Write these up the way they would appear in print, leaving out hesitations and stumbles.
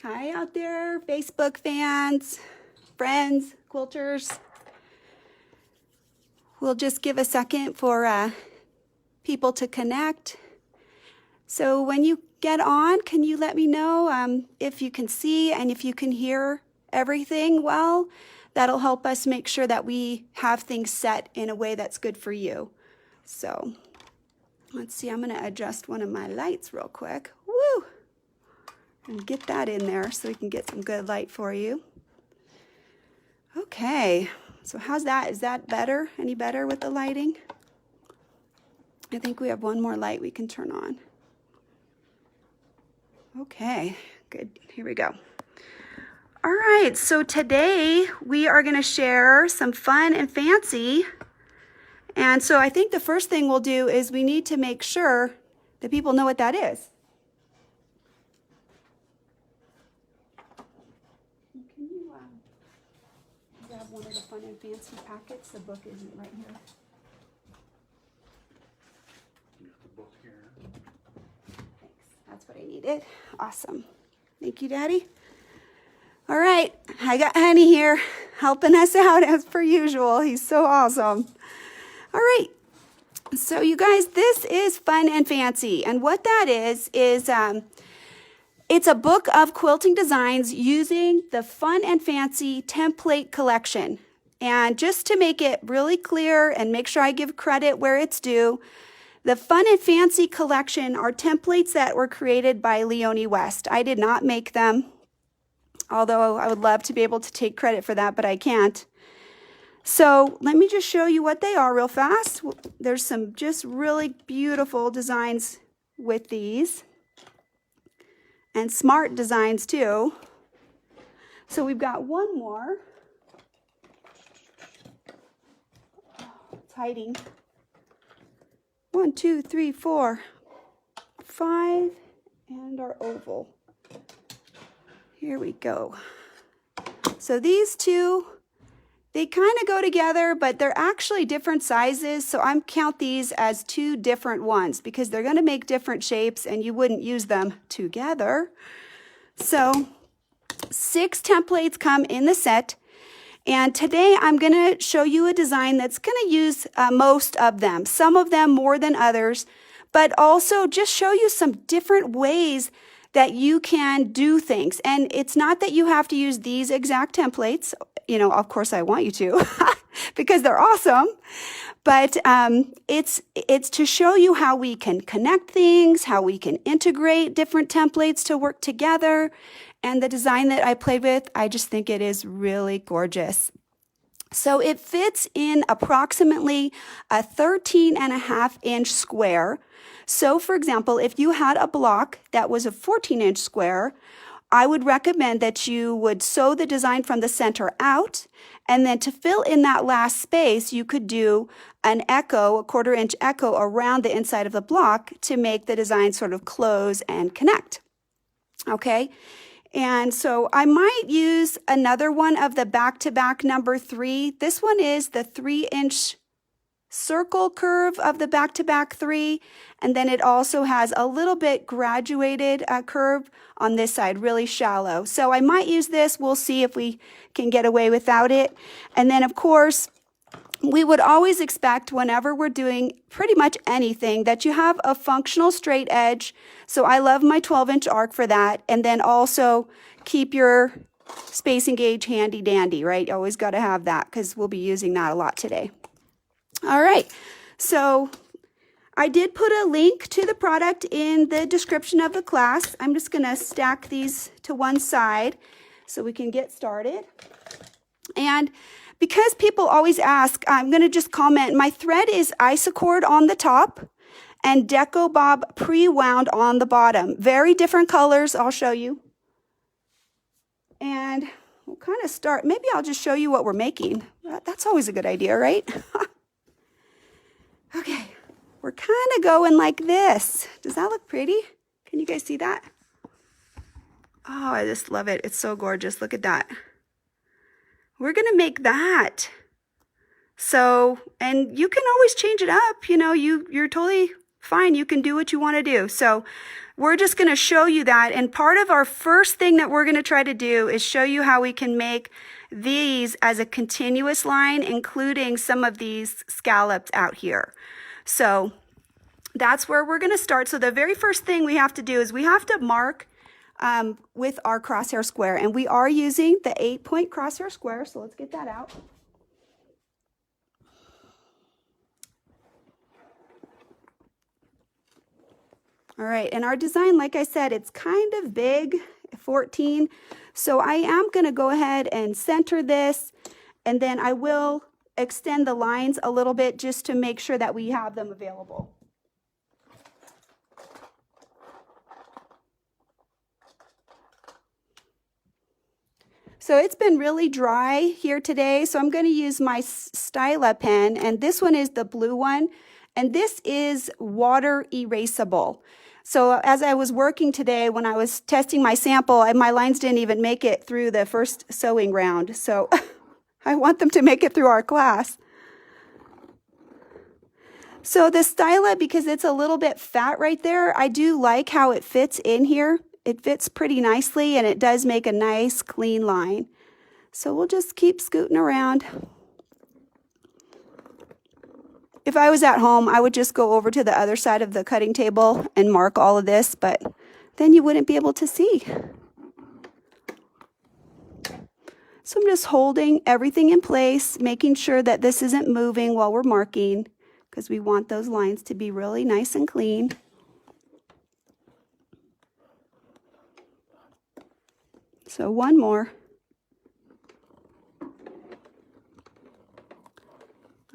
Hi out there, Facebook fans, friends, quilters. We'll just give a second for people to connect. So when you get on, can you let me know if you can see and if you can hear everything well? That'll help us make sure that we have things set in a way that's good for you. So let's see, I'm going to adjust one of my lights real quick. Woo! And get that in there so we can get some good light for you. Okay, so how's that? Is that better? Any better with the lighting? I think we have one more light we can turn on. Okay, good. Here we go. All right, so today we are going to share some fun and fancy. And so I think the first thing we'll do is we need to make sure that people know what that is. Can you grab one of the fun and fancy packets? The book isn't right here. The book here. Thanks. That's what I needed. Awesome. Thank you, Daddy. All right, I got Honey here helping us out as per usual. He's so awesome. All right, so you guys, this is Fun and Fancy. And what that is it's a book of quilting designs using the Fun and Fancy template collection. And just to make it really clear and make sure I give credit where it's due, the Fun and Fancy collection are templates that were created by Leonie West. I did not make them, although I would love to be able to take credit for that, but I can't. So let me just show you what they are real fast. There's some just really beautiful designs with these, and smart designs too. So we've got one more. Oh, it's hiding. 1, 2, 3, 4, 5, and our oval. Here we go. So these two, they kind of go together, but they're actually different sizes. So I'm count these as two different ones because they're going to make different shapes and you wouldn't use them together. So 6 templates come in the set. And today I'm going to show you a design that's going to use most of them, some of them more than others, but also just show you some different ways that you can do things. And it's not that you have to use these exact templates. You know, of course I want you to because they're awesome. But it's to show you how we can connect things, how we can integrate different templates to work together. And the design that I played with, I just think it is really gorgeous. So it fits in approximately a 13.5-inch square. So for example, if you had a block that was a 14-inch square, I would recommend that you would sew the design from the center out, and then to fill in that last space, you could do an echo, a 1/4-inch echo around the inside of the block to make the design sort of close and connect. Okay? And so I might use another one of the back-to-back number 3. This one is the 3-inch circle curve of the back-to-back 3, and then it also has a little bit graduated curve on this side, really shallow. So I might use this. We'll see if we can get away without it. And then of course, we would always expect whenever we're doing pretty much anything that you have a functional straight edge. So I love my 12-inch arc for that. And then also keep your spacing gauge handy dandy, right? You always got to have that because we'll be using that a lot today. All right, so I did put a link to the product in the description of the class. I'm just going to stack these to one side so we can get started. And because people always ask, I'm going to just comment, my thread is Isocord on the top and Deco Bob pre-wound on the bottom. Very different colors, I'll show you. And we'll kind of start, maybe I'll just show you what we're making. That's always a good idea, right? Okay, we're kind of going like this. Does that look pretty? Can you guys see that? Oh, I just love it. It's so gorgeous. Look at that. We're going to make that. So, and you can always change it up. You know, you're totally fine. You can do what you want to do. So we're just going to show you that. And part of our first thing that we're going to try to do is show you how we can make these as a continuous line, including some of these scallops out here. So that's where we're going to start. So the very first thing we have to do is we have to mark with our crosshair square. And we are using the 8-point crosshair square. So let's get that out. All right, and our design, like I said, it's kind of big, 14. So I am going to go ahead and center this, and then I will extend the lines a little bit just to make sure that we have them available. So it's been really dry here today, so I'm going to use my Styla pen, and this one is the blue one, and this is water erasable. So as I was working today, when I was testing my sample, my lines didn't even make it through the first sewing round. So I want them to make it through our class. So the Styla, because it's a little bit fat right there, I do like how it fits in here. It fits pretty nicely, and it does make a nice clean line. So we'll just keep scooting around. If I was at home, I would just go over to the other side of the cutting table and mark all of this, but then you wouldn't be able to see. So I'm just holding everything in place, making sure that this isn't moving while we're marking, because we want those lines to be really nice and clean. So one more.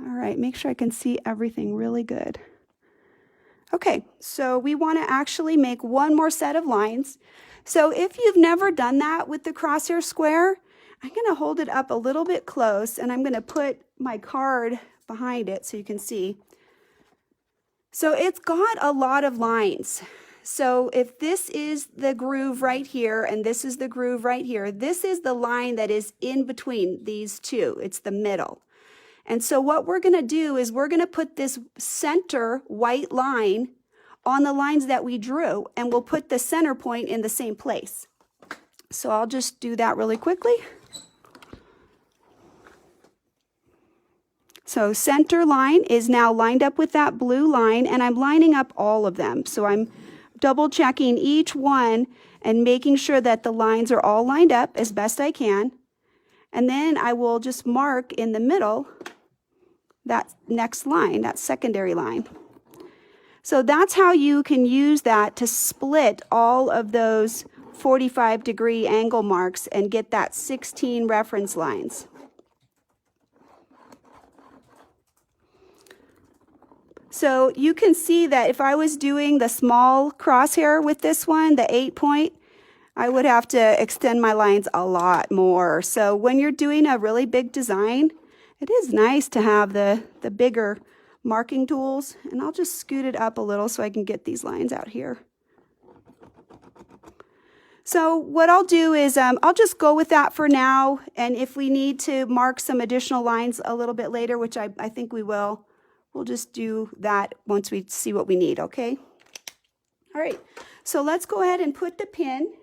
All right, make sure I can see everything really good. Okay, so we want to actually make one more set of lines. So if you've never done that with the crosshair square, I'm going to hold it up a little bit close, and I'm going to put my card behind it so you can see. So it's got a lot of lines. So if this is the groove right here, and this is the groove right here, this is the line that is in between these two. It's the middle. And so what we're going to do is we're going to put this center white line on the lines that we drew, and we'll put the center point in the same place. So I'll just do that really quickly. So center line is now lined up with that blue line, and I'm lining up all of them. So I'm double checking each one and making sure that the lines are all lined up as best I can. And then I will just mark in the middle that next line, that secondary line. So that's how you can use that to split all of those 45-degree angle marks and get that 16 reference lines. So you can see that if I was doing the small crosshair with this one, the 8-point, I would have to extend my lines a lot more. So when you're doing a really big design, it is nice to have the bigger marking tools. And I'll just scoot it up a little so I can get these lines out here. So what I'll do is I'll just go with that for now. And if we need to mark some additional lines a little bit later, which I think we will, we'll just do that once we see what we need, okay? All right, so let's go ahead and put the pin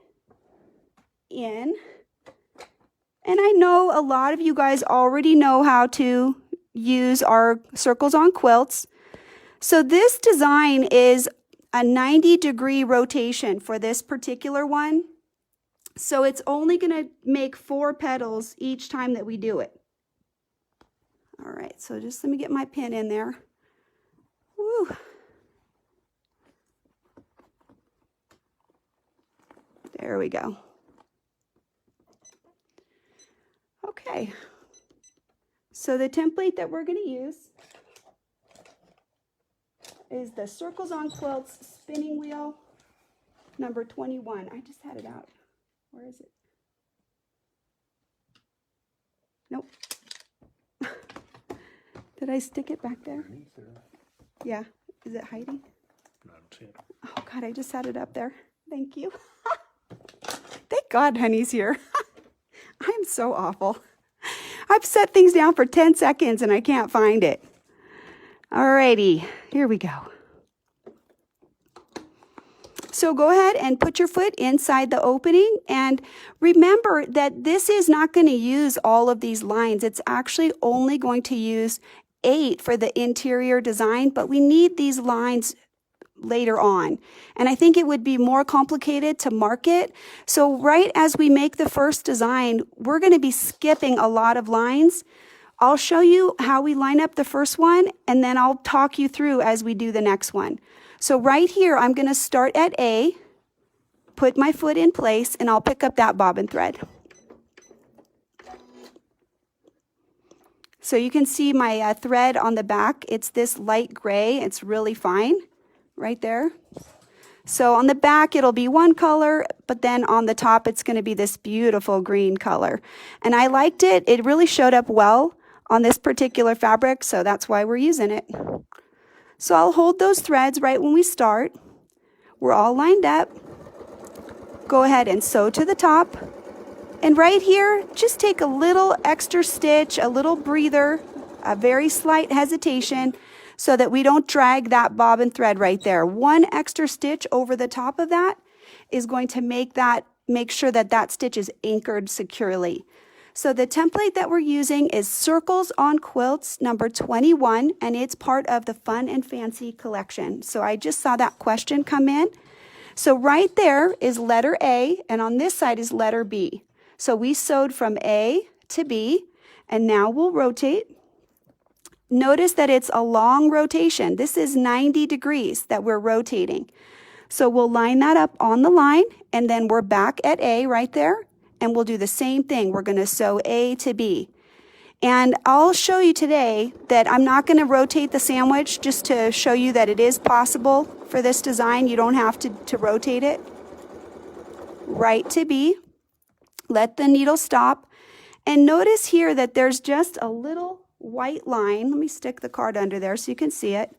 in. And I know a lot of you guys already know how to use our circles on quilts. So this design is a 90-degree rotation for this particular one. So it's only going to make 4 petals each time that we do it. All right, so just let me get my pin in there. Woo. There we go. Okay, so the template that we're going to use is the Circles on Quilts spinning wheel, number 21. I just had it out. Where is it? Nope. Did I stick it back there? Yeah. Is it hiding? Oh, God, I just had it up there. Thank you. Thank God Honey's here. I'm so awful. I've set things down for 10 seconds and I can't find it. Alrighty, here we go. So go ahead and put your foot inside the opening, and remember that this is not going to use all of these lines. It's actually only going to use 8 for the interior design, but we need these lines later on. And I think it would be more complicated to mark it. So right as we make the first design, we're going to be skipping a lot of lines. I'll show you how we line up the first one, and then I'll talk you through as we do the next one. So right here, I'm going to start at A, put my foot in place, and I'll pick up that bobbin thread. So you can see my thread on the back. It's this light gray. It's really fine right there. So on the back, it'll be one color, but then on the top, it's going to be this beautiful green color. And I liked it. It really showed up well on this particular fabric, so that's why we're using it. So I'll hold those threads right when we start. We're all lined up. Go ahead and sew to the top. And right here, just take a little extra stitch, a little breather, a very slight hesitation, so that we don't drag that bobbin thread right there. One extra stitch over the top of that is going to make sure that that stitch is anchored securely. So the template that we're using is Circles on Quilts number 21, and it's part of the Fun and Fancy collection. So I just saw that question come in. So right there is letter A, and on this side is letter B. So we sewed from A to B, and now we'll rotate. Notice that it's a long rotation. This is 90 degrees that we're rotating. So we'll line that up on the line, and then we're back at A right there. And we'll do the same thing. We're going to sew A to B. And I'll show you today that I'm not going to rotate the sandwich, just to show you that it is possible for this design. You don't have to rotate it. Right to B. Let the needle stop. And notice here that there's just a little white line. Let me stick the card under there so you can see it.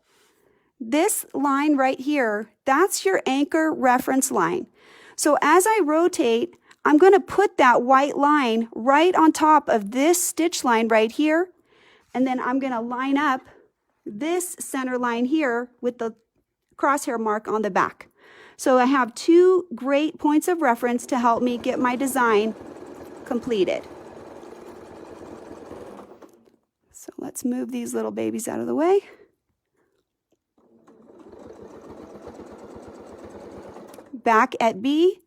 This line right here, that's your anchor reference line. So as I rotate, I'm going to put that white line right on top of this stitch line right here, and then I'm going to line up this center line here with the crosshair mark on the back. So I have 2 great points of reference to help me get my design completed. So let's move these little babies out of the way. Back at B.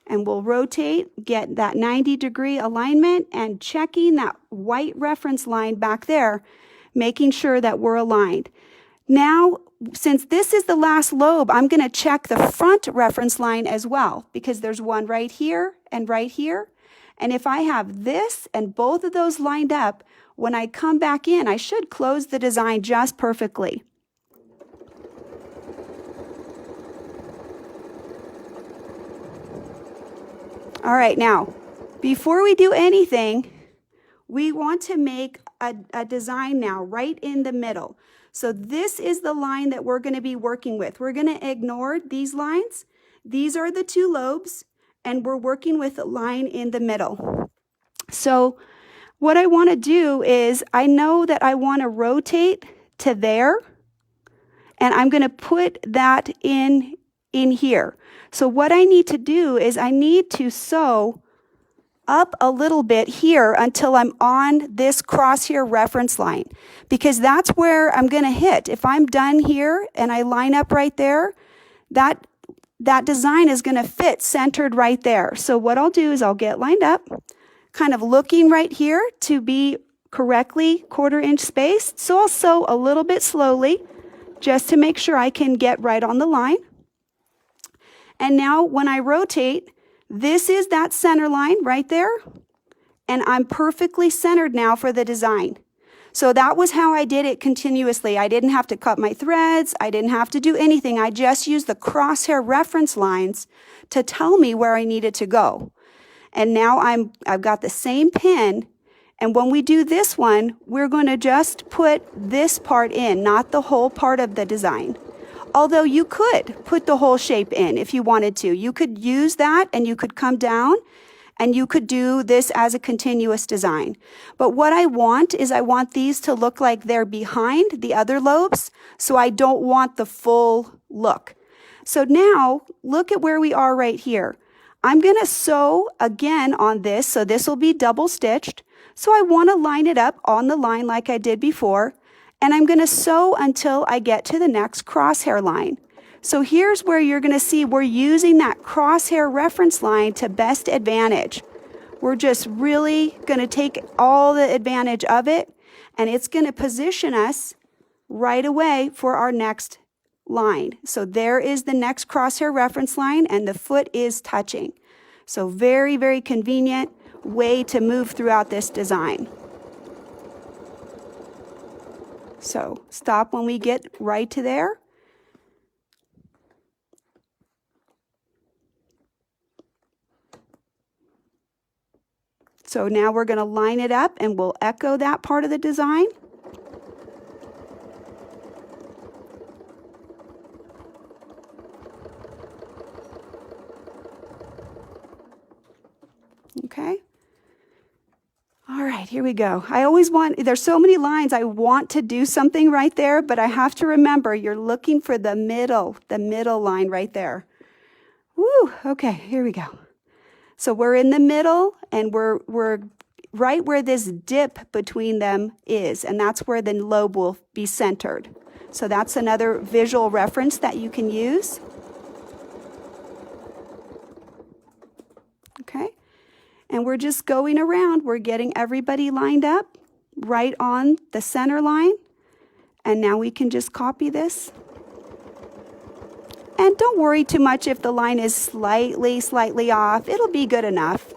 And we'll rotate, get that 90-degree alignment, and checking that white reference line back there, making sure that we're aligned. Now, since this is the last lobe, I'm going to check the front reference line as well, because there's one right here and right here. And if I have this and both of those lined up, when I come back in, I should close the design just perfectly. All right, now, before we do anything, we want to make a design now right in the middle. So this is the line that we're going to be working with. We're going to ignore these lines. These are the 2 lobes, and we're working with a line in the middle. So what I want to do is, I know that I want to rotate to there, and I'm going to put that in here. So what I need to do is I need to sew up a little bit here until I'm on this crosshair reference line, because that's where I'm going to hit. If I'm done here and I line up right there, that design is going to fit centered right there. So what I'll do is I'll get lined up, kind of looking right here to be correctly 1/4 inch spaced. So I'll sew a little bit slowly just to make sure I can get right on the line. And now when I rotate, this is that center line right there, and I'm perfectly centered now for the design. So that was how I did it continuously. I didn't have to cut my threads. I didn't have to do anything. I just used the crosshair reference lines to tell me where I needed to go. And now I've got the same pin, and when we do this one, we're going to just put this part in, not the whole part of the design. Although you could put the whole shape in if you wanted to. You could use that, and you could come down, and you could do this as a continuous design. But what I want is I want these to look like they're behind the other lobes, so I don't want the full look. So now look at where we are right here. I'm going to sew again on this, so this will be double stitched. So I want to line it up on the line like I did before, and I'm going to sew until I get to the next crosshair line. So here's where you're going to see we're using that crosshair reference line to best advantage. We're just really going to take all the advantage of it, and it's going to position us right away for our next line. So there is the next crosshair reference line, and the foot is touching. So very, very convenient way to move throughout this design. So stop when we get right to there. So now we're going to line it up, and we'll echo that part of the design. Okay. All right, here we go. I always want, there's so many lines, I want to do something right there, but I have to remember you're looking for the middle line right there. Woo, okay, here we go. So we're in the middle, and we're right where this dip between them is, and that's where the lobe will be centered. So that's another visual reference that you can use. Okay, and we're just going around. We're getting everybody lined up right on the center line, and now we can just copy this. And don't worry too much if the line is slightly off. It'll be good enough.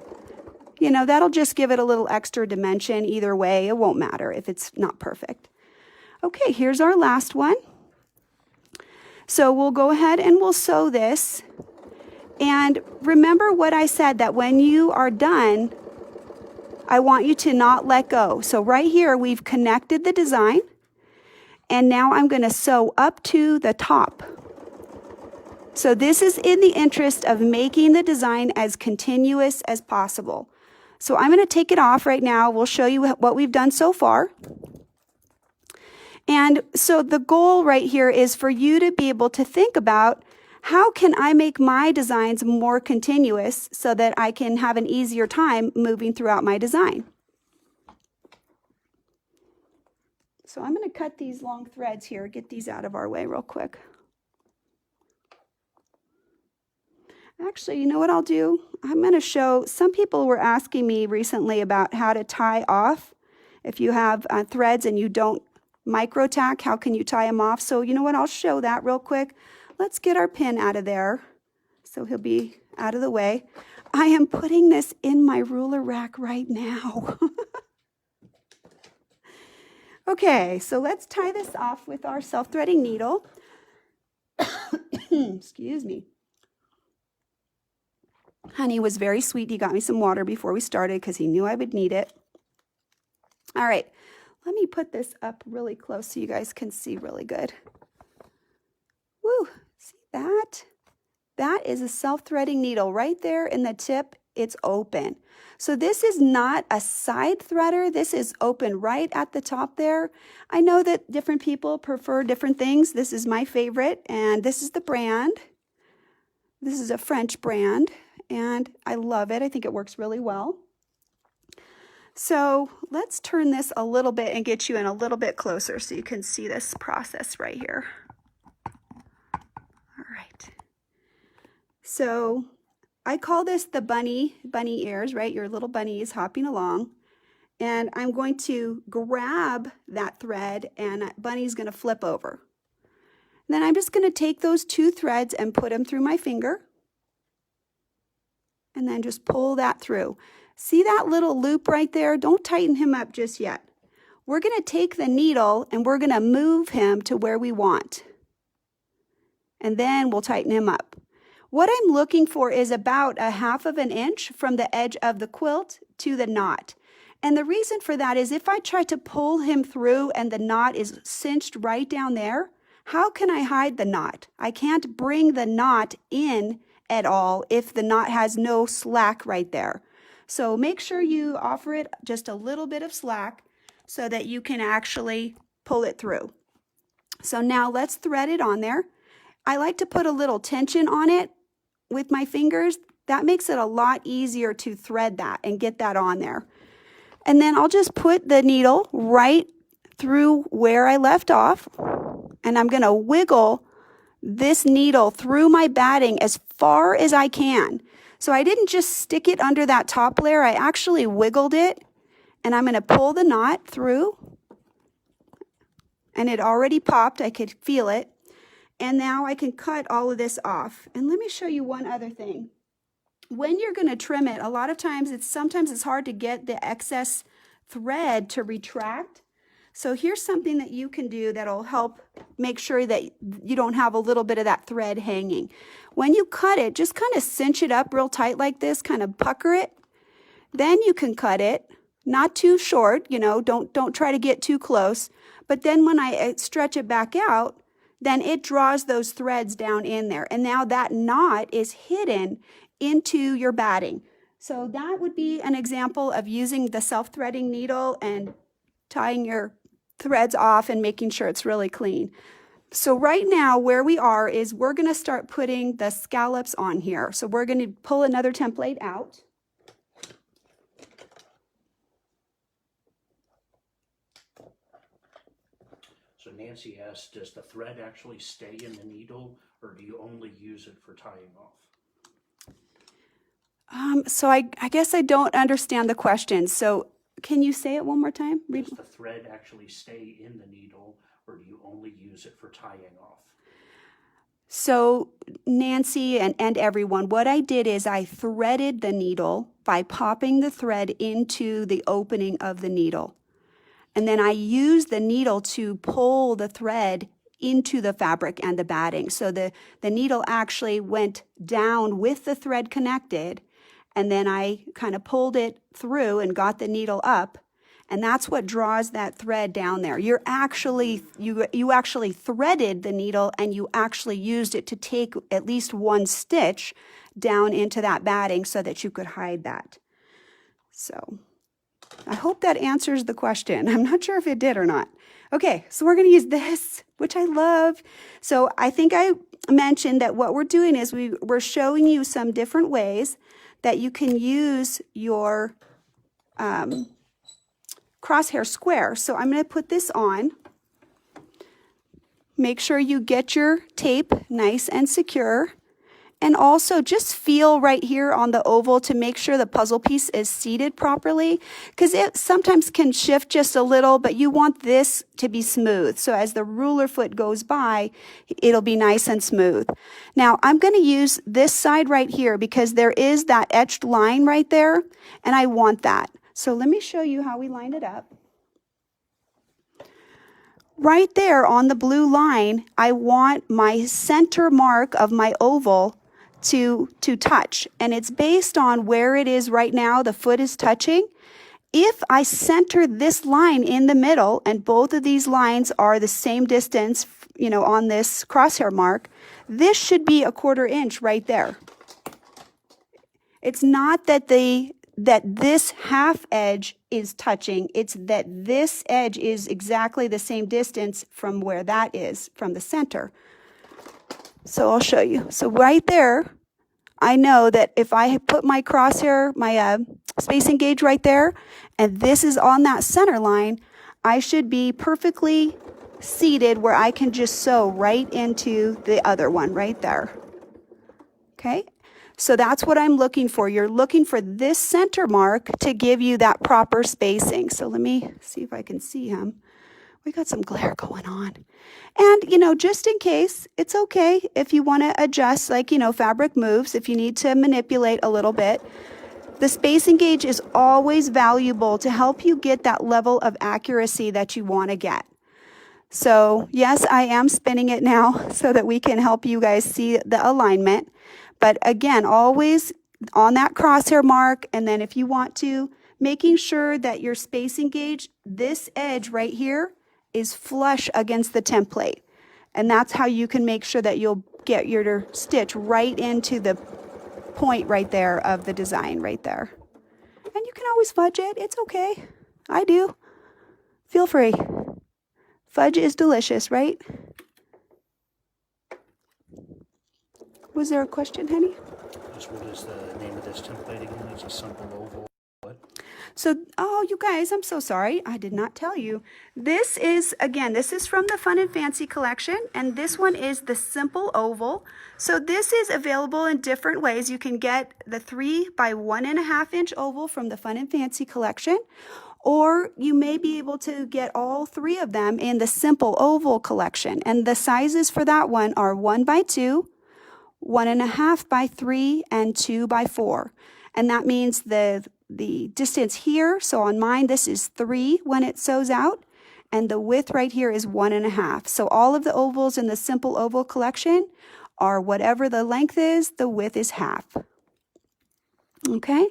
You know, that'll just give it a little extra dimension. Either way, it won't matter if it's not perfect. Okay, here's our last one. So we'll go ahead and we'll sew this. And remember what I said, that when you are done, I want you to not let go. So right here, we've connected the design. And now I'm going to sew up to the top. So this is in the interest of making the design as continuous as possible. So I'm going to take it off right now. We'll show you what we've done so far. And so the goal right here is for you to be able to think about, how can I make my designs more continuous so that I can have an easier time moving throughout my design? So I'm going to cut these long threads here, get these out of our way real quick. Actually, you know what I'll do? I'm going to show, some people were asking me recently about how to tie off. If you have threads and you don't micro tack, how can you tie them off? So you know what? I'll show that real quick. Let's get our pin out of there. So he'll be out of the way. I am putting this in my ruler rack right now. Okay, so let's tie this off with our self-threading needle. Excuse me. Honey was very sweet. He got me some water before we started because he knew I would need it. All right, let me put this up really close so you guys can see really good. Woo, see that? That is a self-threading needle right there in the tip. It's open. So this is not a side threader. This is open right at the top there. I know that different people prefer different things. This is my favorite, and this is the brand. This is a French brand, and I love it. I think it works really well. So let's turn this a little bit and get you in a little bit closer so you can see this process right here. All right. So I call this the bunny ears, right? Your little bunny is hopping along. And I'm going to grab that thread, and bunny's going to flip over. Then I'm just going to take those two threads and put them through my finger. And then just pull that through. See that little loop right there? Don't tighten him up just yet. We're going to take the needle and we're going to move him to where we want. And then we'll tighten him up. What I'm looking for is about 1/2 inch from the edge of the quilt to the knot. And the reason for that is if I try to pull him through and the knot is cinched right down there, how can I hide the knot? I can't bring the knot in at all if the knot has no slack right there. So make sure you offer it just a little bit of slack so that you can actually pull it through. So now let's thread it on there. I like to put a little tension on it with my fingers. That makes it a lot easier to thread that and get that on there. And then I'll just put the needle right through where I left off, and I'm going to wiggle this needle through my batting as far as I can. So I didn't just stick it under that top layer, I actually wiggled it, and I'm going to pull the knot through, and it already popped, I could feel it. And now I can cut all of this off. And let me show you one other thing. When you're going to trim it, a lot of times sometimes it's hard to get the excess thread to retract. So here's something that you can do that'll help make sure that you don't have a little bit of that thread hanging. When you cut it, just kind of cinch it up real tight like this, kind of pucker it. Then you can cut it, not too short, you know, don't try to get too close. But then when I stretch it back out, then it draws those threads down in there. And now that knot is hidden into your batting. So that would be an example of using the self-threading needle and tying your threads off and making sure it's really clean. So right now where we are is we're going to start putting the scallops on here. So we're going to pull another template out. So Nancy asked, does the thread actually stay in the needle, or do you only use it for tying off? So I guess I don't understand the question. So can you say it one more time? Does the thread actually stay in the needle, or do you only use it for tying off? So Nancy and everyone, what I did is I threaded the needle by popping the thread into the opening of the needle. And then I used the needle to pull the thread into the fabric and the batting. So the needle actually went down with the thread connected, and then I kind of pulled it through and got the needle up, and that's what draws that thread down there. You actually threaded the needle, and you actually used it to take at least one stitch down into that batting so that you could hide that. So I hope that answers the question. I'm not sure if it did or not. Okay, so we're going to use this, which I love. So I think I mentioned that what we're doing is we're showing you some different ways that you can use your crosshair square. So I'm going to put this on. Make sure you get your tape nice and secure. And also just feel right here on the oval to make sure the puzzle piece is seated properly, because it sometimes can shift just a little, but you want this to be smooth. So as the ruler foot goes by, it'll be nice and smooth. Now I'm going to use this side right here because there is that etched line right there, and I want that. So let me show you how we line it up. Right there on the blue line, I want my center mark of my oval to touch, and it's based on where it is right now the foot is touching. If I center this line in the middle, and both of these lines are the same distance, you know, on this crosshair mark, this should be a 1/4 inch right there. It's not that this half edge is touching, it's that this edge is exactly the same distance from where that is, from the center. So I'll show you. So right there, I know that if I put my crosshair, my spacing gauge right there, and this is on that center line, I should be perfectly seated where I can just sew right into the other one right there. Okay? So that's what I'm looking for. You're looking for this center mark to give you that proper spacing. So let me see if I can see him. We got some glare going on. And, you know, just in case, it's okay if you want to adjust, like, you know, fabric moves, if you need to manipulate a little bit. The spacing gauge is always valuable to help you get that level of accuracy that you want to get. So, yes, I am spinning it now so that we can help you guys see the alignment. But again, always on that crosshair mark, and then if you want to, making sure that your spacing gauge, this edge right here, is flush against the template. And that's how you can make sure that you'll get your stitch right into the point right there of the design right there. And you can always fudge it. It's okay. I do. Feel free. Fudge is delicious, right? Was there a question, honey? Just what is the name of this template again? It's a simple oval. What? So, oh, you guys, I'm so sorry. I did not tell you. This is, again, this is from the Fun and Fancy collection, and this one is the simple oval. So this is available in different ways. You can get the 3 by 1.5 inch oval from the Fun and Fancy collection, or you may be able to get all 3 of them in the simple oval collection. And the sizes for that one are 1 by 2, 1.5 by 3, and 2 by 4. And that means the distance here, so on mine, this is 3 when it sews out, and the width right here is 1.5. So all of the ovals in the simple oval collection are whatever the length is, the width is half. Okay,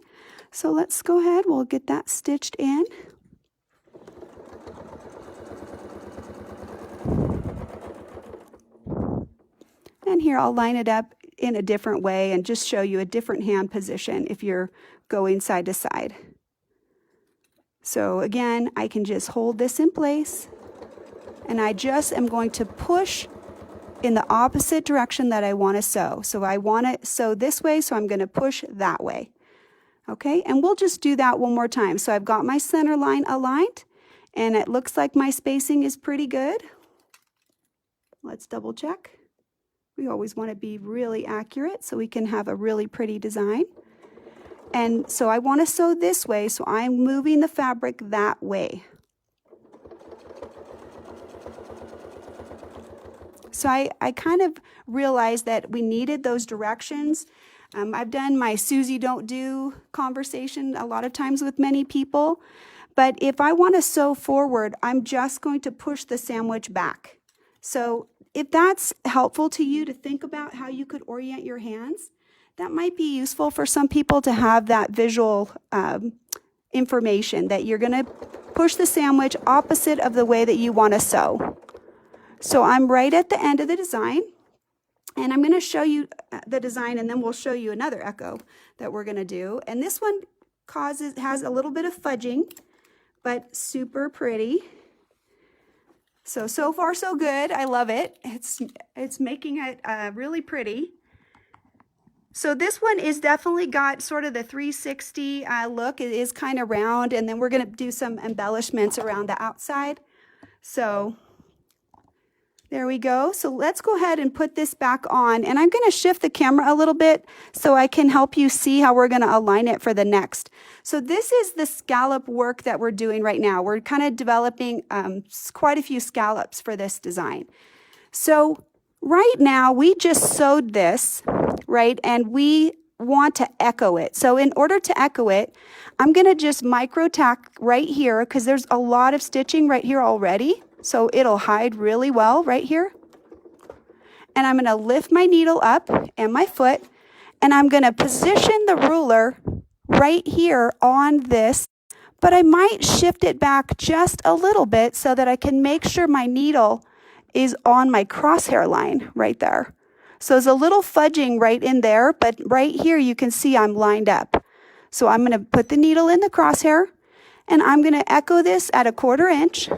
so let's go ahead, we'll get that stitched in. And here I'll line it up in a different way and just show you a different hand position if you're going side to side. So again, I can just hold this in place, and I just am going to push in the opposite direction that I want to sew. So I want to sew this way, so I'm going to push that way. Okay, and we'll just do that one more time. So I've got my center line aligned, and it looks like my spacing is pretty good. Let's double check. We always want to be really accurate so we can have a really pretty design. And so I want to sew this way, so I'm moving the fabric that way. So I kind of realized that we needed those directions. I've done my Susie don't do conversation a lot of times with many people, but if I want to sew forward, I'm just going to push the sandwich back. So if that's helpful to you to think about how you could orient your hands, that might be useful for some people to have that visual information that you're going to push the sandwich opposite of the way that you want to sew. So I'm right at the end of the design, and I'm going to show you the design, and then we'll show you another echo that we're going to do. And this one has a little bit of fudging, but super pretty. So far so good. I love it. It's making it really pretty. So this one is definitely got sort of the 360 look. It is kind of round, and then we're going to do some embellishments around the outside. So there we go. So let's go ahead and put this back on, and I'm going to shift the camera a little bit so I can help you see how we're going to align it for the next. So this is the scallop work that we're doing right now. We're kind of developing quite a few scallops for this design. So right now we just sewed this, right, and we want to echo it. So in order to echo it, I'm going to just micro tack right here because there's a lot of stitching right here already. So it'll hide really well right here. And I'm going to lift my needle up and my foot, and I'm going to position the ruler right here on this, but I might shift it back just a little bit so that I can make sure my needle is on my crosshair line right there. So there's a little fudging right in there, but right here you can see I'm lined up. So I'm going to put the needle in the crosshair, and I'm going to echo this at 1/4 inch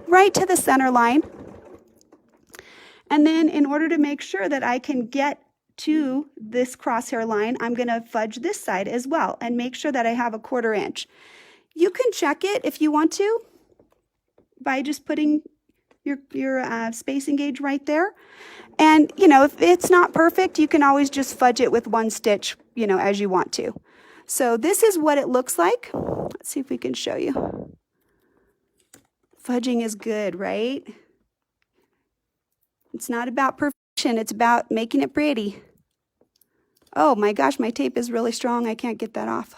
right to the center line. And then in order to make sure that I can get to this crosshair line, I'm going to fudge this side as well and make sure that I have 1/4 inch. You can check it if you want to by just putting your spacing gauge right there. And, you know, if it's not perfect, you can always just fudge it with 1 stitch, you know, as you want to. So this is what it looks like. Let's see if we can show you. Fudging is good, right? It's not about perfection. It's about making it pretty. Oh my gosh, my tape is really strong. I can't get that off.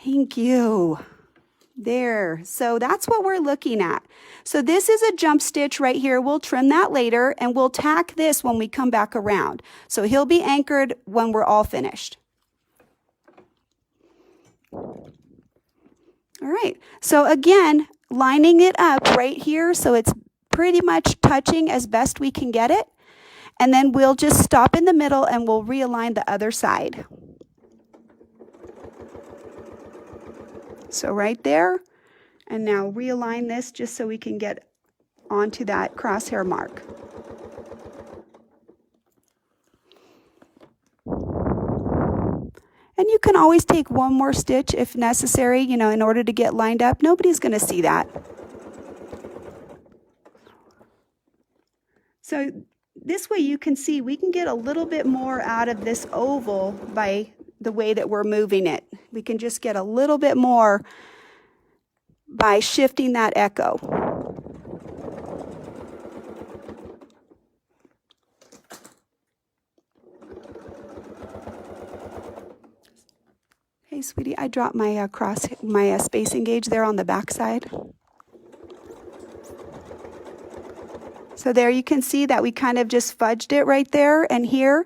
Thank you. There. So that's what we're looking at. So this is a jump stitch right here. We'll trim that later, and we'll tack this when we come back around. So he'll be anchored when we're all finished. All right, so again, lining it up right here so it's pretty much touching as best we can get it. And then we'll just stop in the middle and we'll realign the other side. So right there, and now realign this just so we can get onto that crosshair mark. And you can always take one more stitch if necessary, you know, in order to get lined up. Nobody's going to see that. So this way you can see we can get a little bit more out of this oval by the way that we're moving it. We can just get a little bit more by shifting that echo. Hey, sweetie, I dropped my spacing gauge there on the back side. So there you can see that we kind of just fudged it right there, and here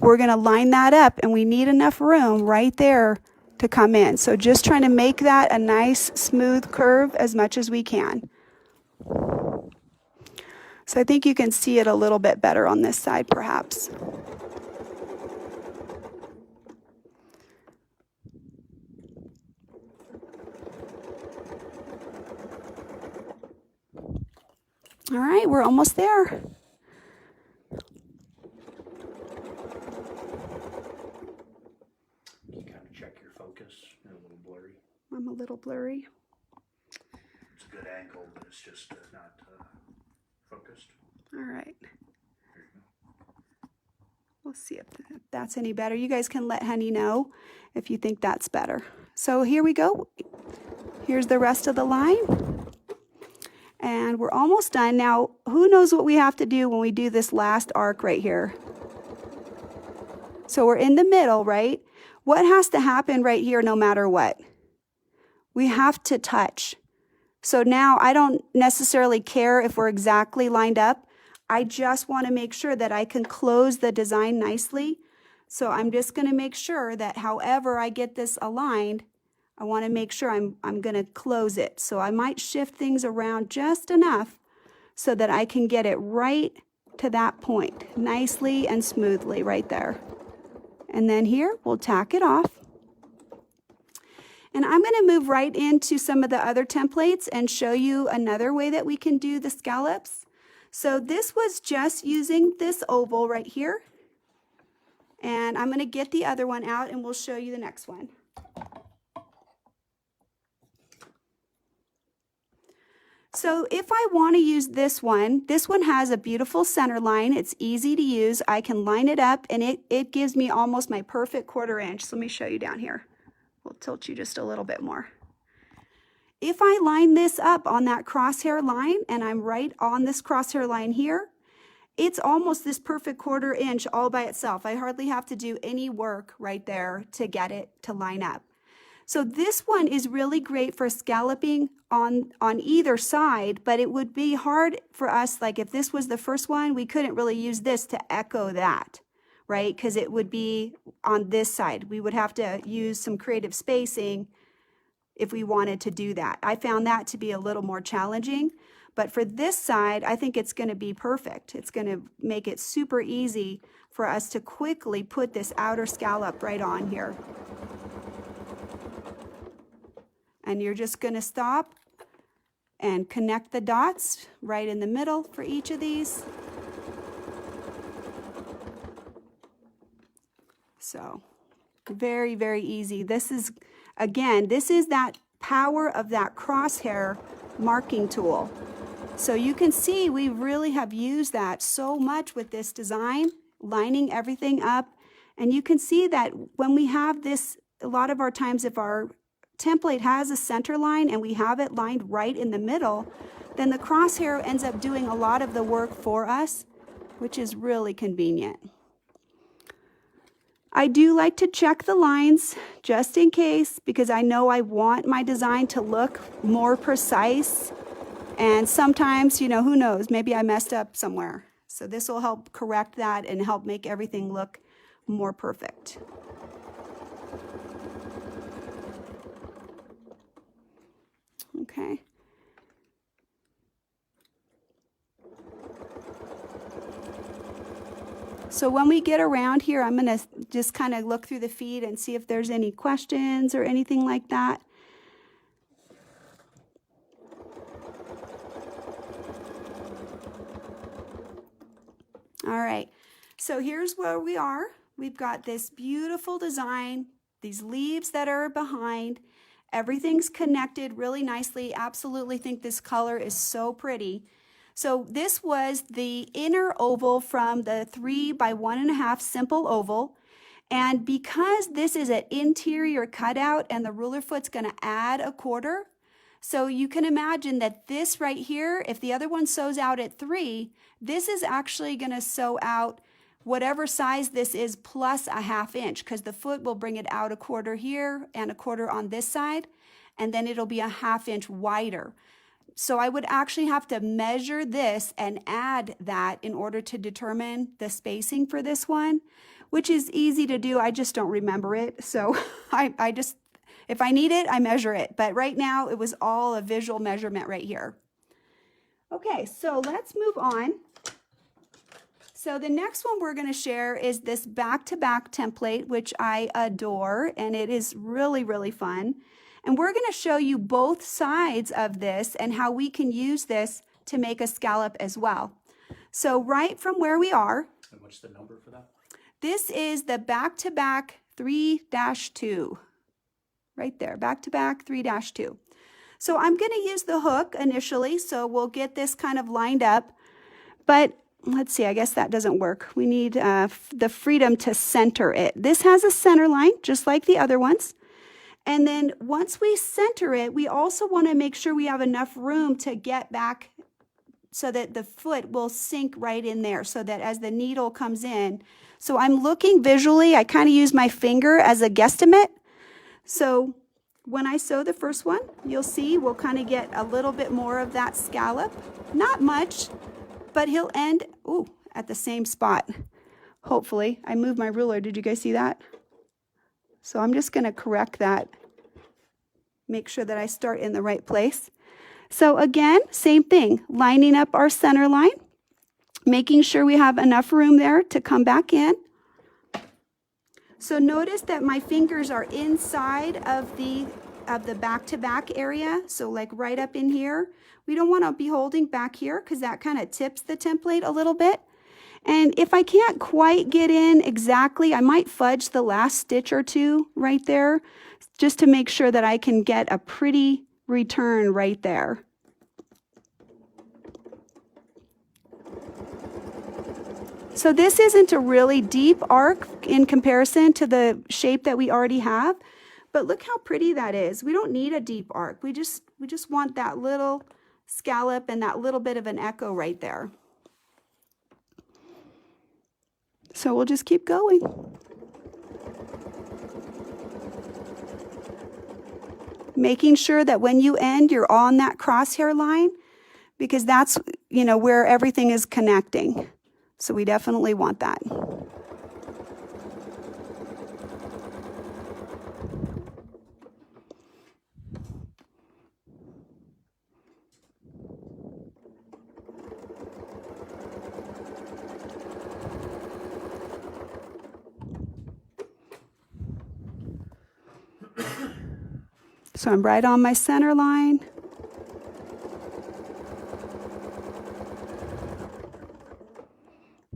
we're going to line that up, and we need enough room right there to come in. So just trying to make that a nice smooth curve as much as we can. So I think you can see it a little bit better on this side perhaps. All right, we're almost there. You kind of check your focus. You're a little blurry. I'm a little blurry. It's a good angle, but it's just not focused. All right. We'll see if that's any better. You guys can let Honey know if you think that's better. So here we go. Here's the rest of the line. And we're almost done. Now, who knows what we have to do when we do this last arc right here? So we're in the middle, right? What has to happen right here no matter what? We have to touch. So now I don't necessarily care if we're exactly lined up. I just want to make sure that I can close the design nicely. So I'm just going to make sure that however I get this aligned, I want to make sure I'm going to close it. So I might shift things around just enough so that I can get it right to that point, nicely and smoothly right there. And then here, we'll tack it off. And I'm going to move right into some of the other templates and show you another way that we can do the scallops. So this was just using this oval right here. And I'm going to get the other one out and we'll show you the next one. So if I want to use this one has a beautiful center line. It's easy to use. I can line it up and it gives me almost my perfect 1/4 inch. So let me show you down here. We'll tilt you just a little bit more. If I line this up on that crosshair line and I'm right on this crosshair line here, it's almost this perfect 1/4 inch all by itself. I hardly have to do any work right there to get it to line up. So this one is really great for scalloping on either side, but it would be hard for us, like if this was the first one, we couldn't really use this to echo that, right? Because it would be on this side. We would have to use some creative spacing if we wanted to do that. I found that to be a little more challenging, but for this side, I think it's going to be perfect. It's going to make it super easy for us to quickly put this outer scallop right on here. And you're just going to stop and connect the dots right in the middle for each of these. So very, very easy. This is, again, this is that power of that crosshair marking tool. So you can see we really have used that so much with this design, lining everything up. And you can see that when we have this, a lot of our times if our template has a center line and we have it lined right in the middle, then the crosshair ends up doing a lot of the work for us, which is really convenient. I do like to check the lines just in case, because I know I want my design to look more precise. And sometimes, you know, who knows, maybe I messed up somewhere. So this will help correct that and help make everything look more perfect. Okay. So when we get around here, I'm going to just kind of look through the feed and see if there's any questions or anything like that. All right, so here's where we are. We've got this beautiful design these leaves that are behind. Everything's connected really nicely. Absolutely think this color is so pretty. So this was the inner oval from the 3 by 1.5 simple oval. And because this is an interior cutout and the ruler foot's going to add a quarter, so you can imagine that this right here, if the other one sews out at 3, this is actually going to sew out whatever size this is plus a 1/2 inch, because the foot will bring it out a quarter here and a quarter on this side, and then it'll be a 1/2 inch wider. So I would actually have to measure this and add that in order to determine the spacing for this one, which is easy to do. I just don't remember it. So I just, if I need it, I measure it. But right now it was all a visual measurement right here. Okay, so let's move on. So the next one we're going to share is this back-to-back template, which I adore, and it is really, really fun. And we're going to show you both sides of this and how we can use this to make a scallop as well. So right from where we are. And what's the number for that? This is the back-to-back 3-2. Right there, back-to-back 3-2. So I'm going to use the hook initially, so we'll get this kind of lined up. But let's see, I guess that doesn't work. We need the freedom to center it. This has a center line, just like the other ones. And then once we center it, we also want to make sure we have enough room to get back so that the foot will sink right in there, so that as the needle comes in. So I'm looking visually, I kind of use my finger as a guesstimate. So when I sew the first one, you'll see we'll kind of get a little bit more of that scallop. Not much, but he'll end at the same spot. Hopefully. I moved my ruler. Did you guys see that? So I'm just going to correct that. Make sure that I start in the right place. So again, same thing. Lining up our center line. Making sure we have enough room there to come back in. So notice that my fingers are inside of the back-to-back area. So like right up in here. We don't want to be holding back here because that kind of tips the template a little bit. And if I can't quite get in exactly, I might fudge the last stitch or two right there just to make sure that I can get a pretty return right there. So this isn't a really deep arc in comparison to the shape that we already have, but look how pretty that is. We don't need a deep arc. We just want that little scallop and that little bit of an echo right there. So we'll just keep going. Making sure that when you end, you're on that crosshair line, because that's, where everything is connecting. So we definitely want that. So I'm right on my center line.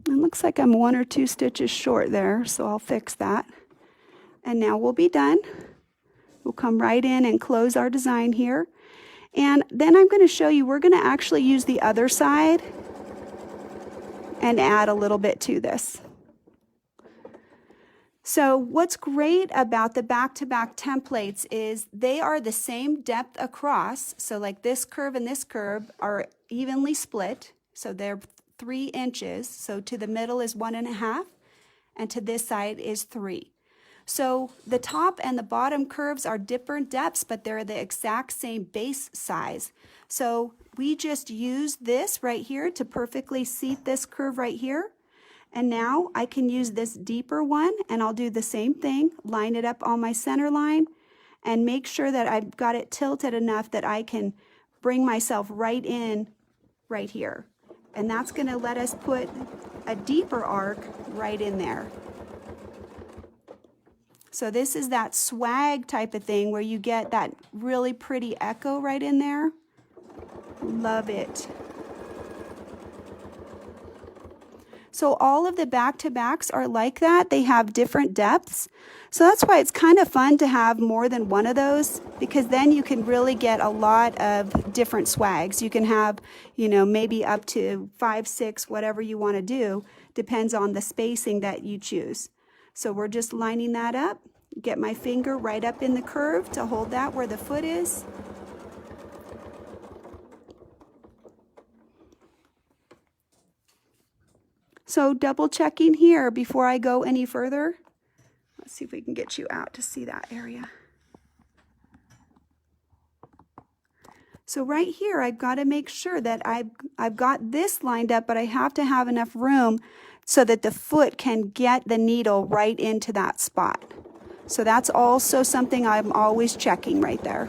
It looks like I'm 1 or 2 stitches short there, so I'll fix that. And now we'll be done. We'll come right in and close our design here. And then I'm going to show you, we're going to actually use the other side and add a little bit to this. So what's great about the back-to-back templates is they are the same depth across. So like this curve and this curve are evenly split. So they're 3 inches. So to the middle is 1.5, and to this side is 3. So the top and the bottom curves are different depths, but they're the exact same base size. So we just use this right here to perfectly seat this curve right here. And now I can use this deeper one, and I'll do the same thing, line it up on my center line, and make sure that I've got it tilted enough that I can bring myself right in right here. And that's going to let us put a deeper arc right in there. So this is that swag type of thing where you get that really pretty echo right in there. Love it. So all of the back-to-backs are like that. They have different depths. So that's why it's kind of fun to have more than one of those, because then you can really get a lot of different swags. You can have, you know, maybe up to 5, 6, whatever you want to do, depends on the spacing that you choose. So we're just lining that up. Get my finger right up in the curve to hold that where the foot is. So double checking here before I go any further. Let's see if we can get you out to see that area. So right here, I've got to make sure that I've got this lined up, but I have to have enough room so that the foot can get the needle right into that spot. So that's also something I'm always checking right there.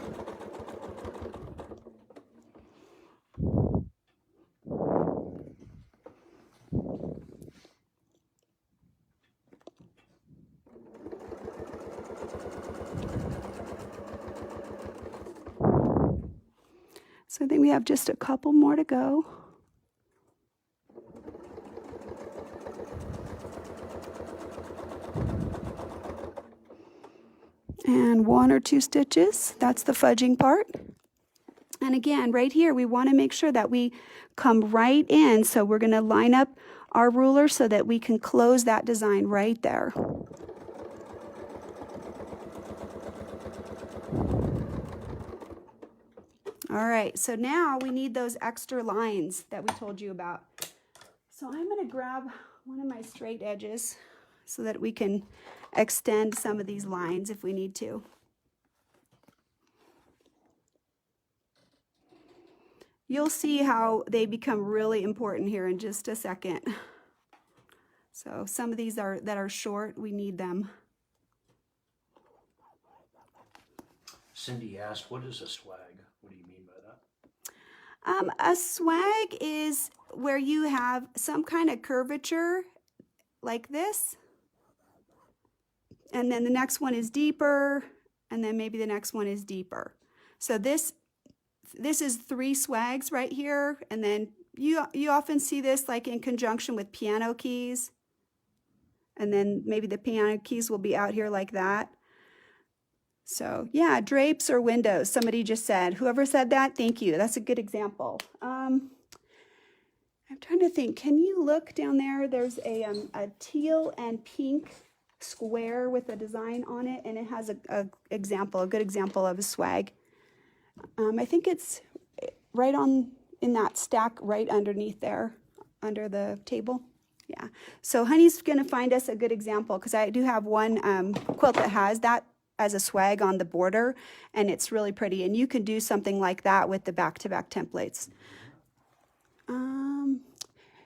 So I think we have just a couple more to go. And 1 or 2 stitches, that's the fudging part. And again, right here, we want to make sure that we come right in. So we're going to line up our ruler so that we can close that design right there. All right, so now we need those extra lines that we told you about. So I'm going to grab one of my straight edges so that we can extend some of these lines if we need to. You'll see how they become really important here in just a second. So some of these that are short, we need them. Cindy asked, what is a swag? What do you mean by that? A swag is where you have some kind of curvature like this, and then the next one is deeper, and then maybe the next one is deeper. So this is 3 swags right here, and then you often see this like in conjunction with piano keys, and then maybe the piano keys will be out here like that. So yeah, drapes or windows, somebody just said. Whoever said that, thank you. That's a good example. I'm trying to think, can you look down there? There's a teal and pink square with a design on it, and it has a good example of a swag. I think it's right on in that stack right underneath there, under the table. Yeah, so Honey's gonna find us a good example, because I do have one quilt that has that as a swag on the border, and it's really pretty, and you can do something like that with the back-to-back templates.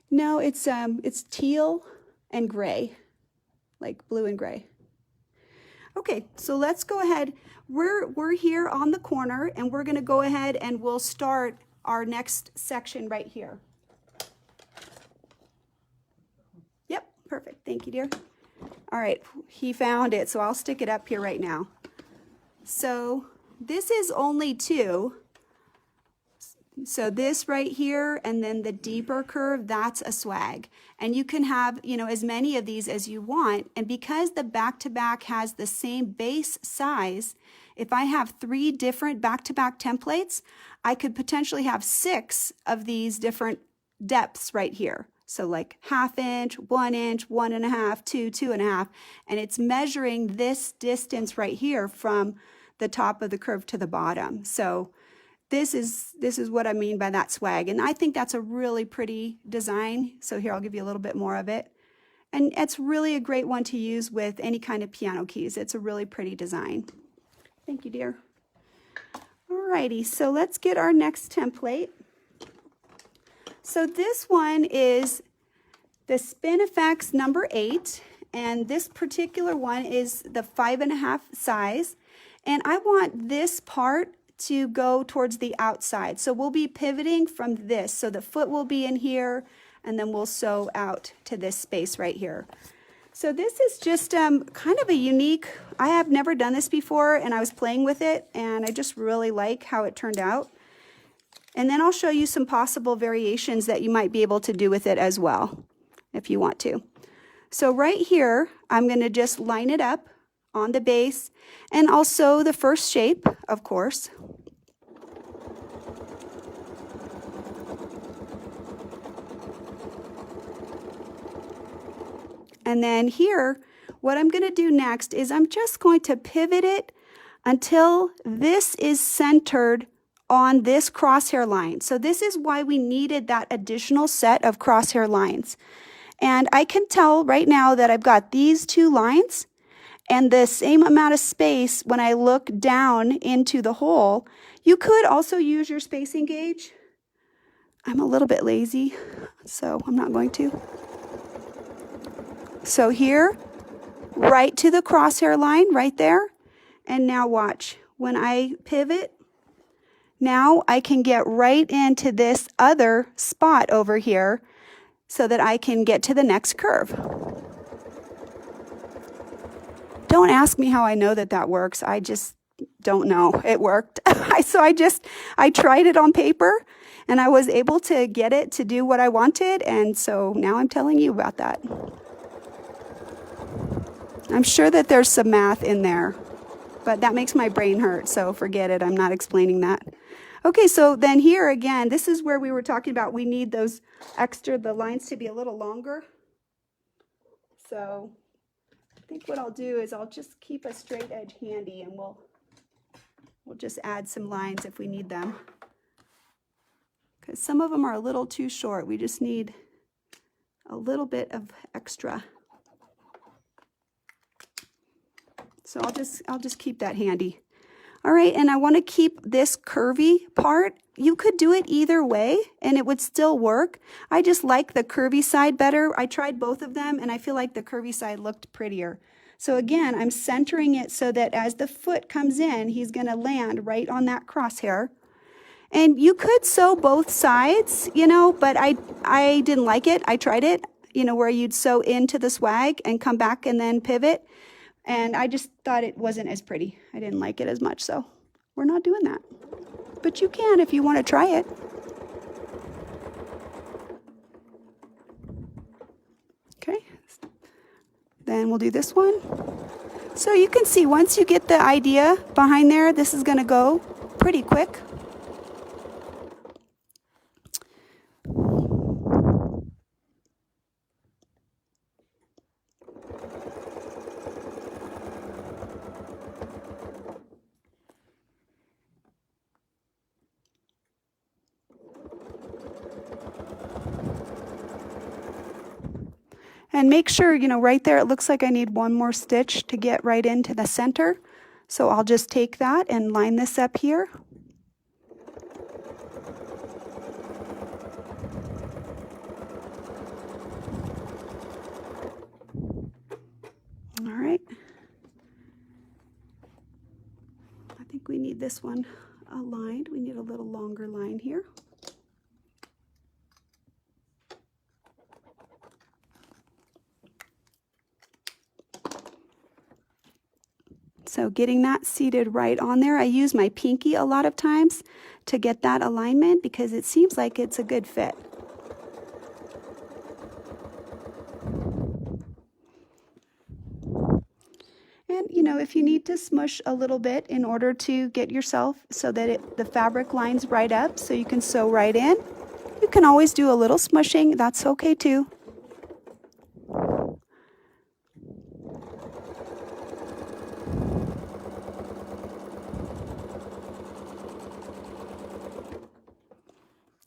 No, it's teal and gray, like blue and gray. Okay, so let's go ahead. We're here on the corner, and we're going to go ahead and we'll start our next section right here. Yep, perfect. Thank you, dear. All right, he found it, so I'll stick it up here right now. So this is only 2. So this right here, and then the deeper curve, that's a swag. And you can have, you know, as many of these as you want. And because the back-to-back has the same base size, if I have 3 different back-to-back templates, I could potentially have 6 of these different depths right here. So like 1/2 inch, 1 inch, 1.5, 2, 2.5, and it's measuring this distance right here from the top of the curve to the bottom. So this is what I mean by that swag, and I think that's a really pretty design. So here, I'll give you a little bit more of it. And it's really a great one to use with any kind of piano keys. It's a really pretty design. Thank you, dear. Alrighty, so let's get our next template. So this one is the Spin Effects number 8, and this particular one is the 5.5 size. And I want this part to go towards the outside. So we'll be pivoting from this. So the foot will be in here, and then we'll sew out to this space right here. So this is just kind of a unique, I have never done this before, and I was playing with it, and I just really like how it turned out. And then I'll show you some possible variations that you might be able to do with it as well. if you want to. So right here, I'm going to just line it up on the base, and I'll sew the first shape, of course. And then here, what I'm going to do next is I'm just going to pivot it until this is centered on this crosshair line. So this is why we needed that additional set of crosshair lines. And I can tell right now that I've got these two lines and the same amount of space when I look down into the hole. You could also use your spacing gauge. I'm a little bit lazy, so I'm not going to. So here, right to the crosshair line, right there. And now watch, when I pivot, now I can get right into this other spot over here so that I can get to the next curve. Don't ask me how I know that that works. I just don't know. It worked. So I tried it on paper and I was able to get it to do what I wanted. And so now I'm telling you about that. I'm sure that there's some math in there, but that makes my brain hurt. So forget it. I'm not explaining that. Okay, so then here again, this is where we were talking about we need those the lines to be a little longer. So I think what I'll do is I'll just keep a straight edge handy, and we'll just add some lines if we need them. Because some of them are a little too short. We just need a little bit of extra. So I'll just keep that handy. All right, and I want to keep this curvy part. You could do it either way and it would still work. I just like the curvy side better. I tried both of them and I feel like the curvy side looked prettier. So again, I'm centering it so that as the foot comes in, he's going to land right on that crosshair. And you could sew both sides, you know, but I didn't like it. I tried it, you know, where you'd sew into the swag and come back and then pivot. And I just thought it wasn't as pretty. I didn't like it as much, so we're not doing that. But you can if you want to try it. Okay, then we'll do this one. So you can see once you get the idea behind there, this is going to go pretty quick. And make sure, you know, right there, it looks like I need one more stitch to get right into the center. So I'll just take that and line this up here. All right. I think we need this one aligned. We need a little longer line here. So getting that seated right on there, I use my pinky a lot of times to get that alignment because it seems like it's a good fit. And you know, if you need to smush a little bit in order to get yourself so that the fabric lines right up so you can sew right in, you can always do a little smushing. That's okay too.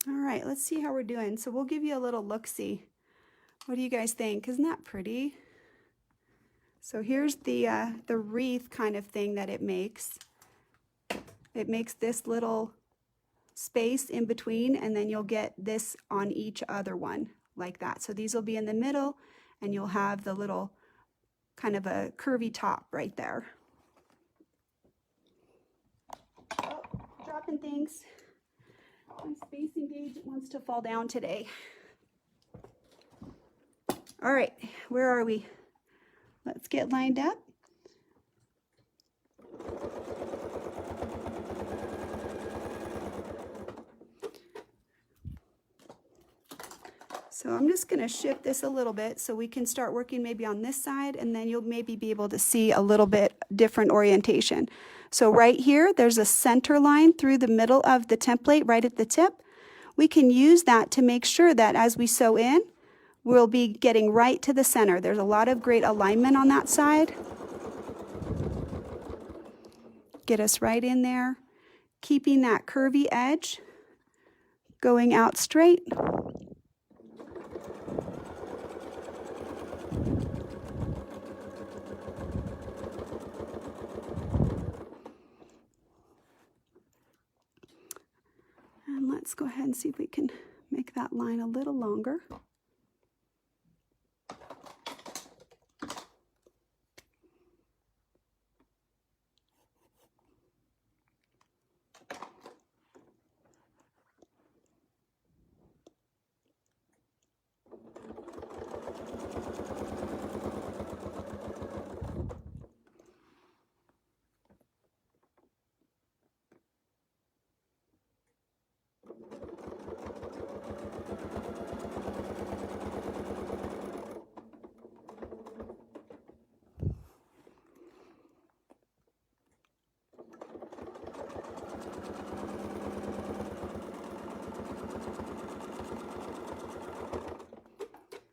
All right, let's see how we're doing. So we'll give you a little look-see. What do you guys think? Isn't that pretty? So here's the wreath kind of thing that it makes. It makes this little space in between, and then you'll get this on each other one like that. So these will be in the middle, and you'll have the little kind of a curvy top right there. Oh, dropping things. My spacing gauge wants to fall down today. All right, where are we? Let's get lined up. So I'm just going to shift this a little bit so we can start working maybe on this side, and then you'll maybe be able to see a little bit different orientation. So right here, there's a center line through the middle of the template right at the tip. We can use that to make sure that as we sew in, we'll be getting right to the center. There's a lot of great alignment on that side. Get us right in there, keeping that curvy edge going out straight. And let's go ahead and see if we can make that line a little longer.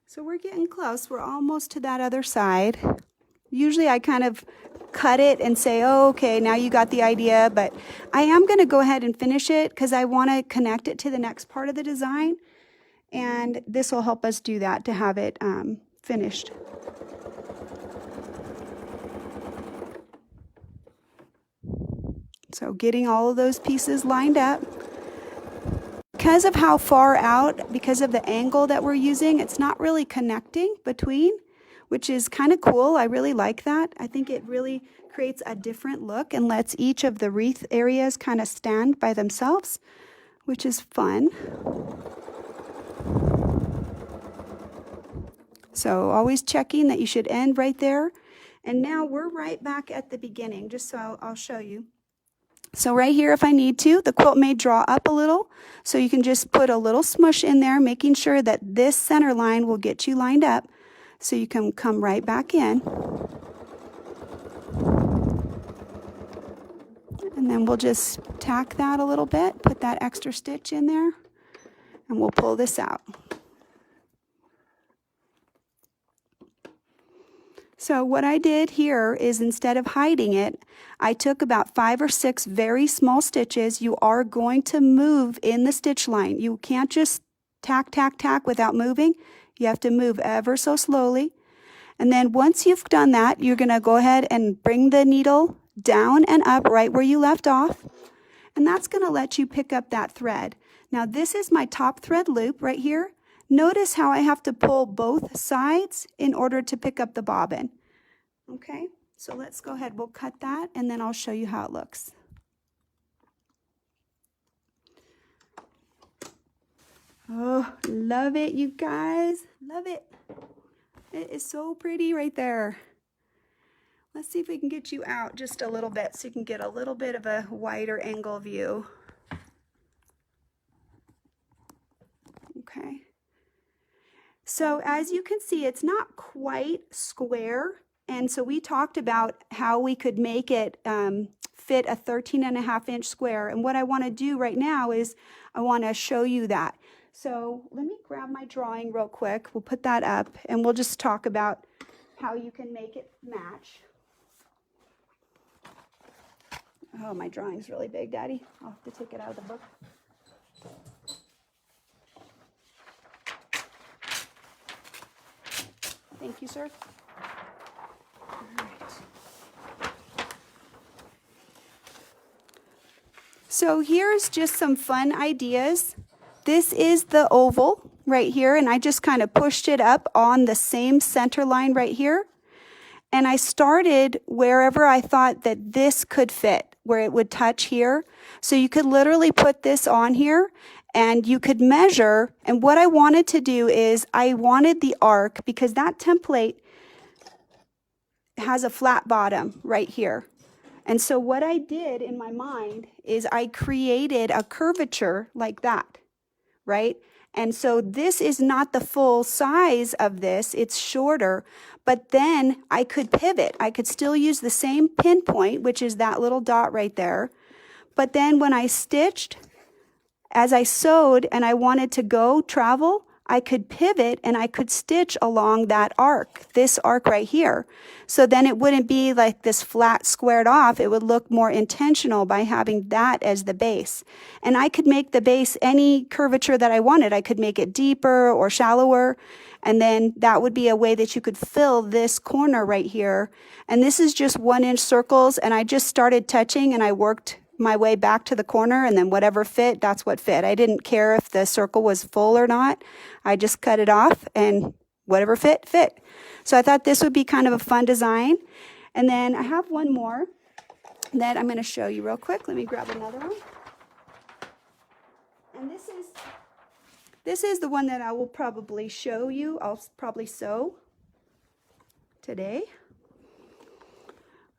So we're getting close. We're almost to that other side. Usually I kind of cut it and say, oh, okay, now you got the idea, but I am going to go ahead and finish it because I want to connect it to the next part of the design, and this will help us do that to have it finished. So getting all of those pieces lined up. Because of how far out, because of the angle that we're using, it's not really connecting between, which is kind of cool. I really like that. I think it really creates a different look and lets each of the wreath areas kind of stand by themselves, which is fun. So always checking that you should end right there. And now we're right back at the beginning, just so I'll show you. So right here, if I need to, the quilt may draw up a little, so you can just put a little smush in there, making sure that this center line will get you lined up so you can come right back in. And then we'll just tack that a little bit, put that extra stitch in there, and we'll pull this out. So what I did here is, instead of hiding it, I took about 5 or 6 very small stitches. You are going to move in the stitch line. You can't just tack, tack, tack without moving. You have to move ever so slowly. And then once you've done that, you're going to go ahead and bring the needle down and up right where you left off. And that's going to let you pick up that thread. Now this is my top thread loop right here. Notice how I have to pull both sides in order to pick up the bobbin. Okay, so let's go ahead. We'll cut that, and then I'll show you how it looks. Oh, love it, you guys. Love it. It is so pretty right there. Let's see if we can get you out just a little bit so you can get a little bit of a wider angle view. Okay. So as you can see, it's not quite square. And so we talked about how we could make it fit a 13.5-inch square. And what I want to do right now is I want to show you that. So let me grab my drawing real quick. We'll put that up and we'll just talk about how you can make it match. Oh, my drawing's really big, Daddy. I'll have to take it out of the book. Thank you, sir. All right. So here's just some fun ideas. This is the oval right here, and I just kind of pushed it up on the same center line right here. And I started wherever I thought that this could fit, where it would touch here. So you could literally put this on here and you could measure. And what I wanted to do is I wanted the arc, because that template has a flat bottom right here. And so what I did in my mind is I created a curvature like that, right? And so this is not the full size of this, it's shorter, but then I could pivot. I could still use the same pinpoint, which is that little dot right there. But then when I stitched, as I sewed and I wanted to go travel, I could pivot and I could stitch along that arc, this arc right here. So then it wouldn't be like this flat squared off. It would look more intentional by having that as the base. And I could make the base any curvature that I wanted. I could make it deeper or shallower. And then that would be a way that you could fill this corner right here. And this is just 1-inch circles. And I just started touching and I worked my way back to the corner, and then whatever fit, that's what fit. I didn't care if the circle was full or not. I just cut it off and whatever fit, fit. So I thought this would be kind of a fun design. And then I have one more that I'm going to show you real quick. Let me grab another one. And this is the one that I will probably show you. I'll probably sew today.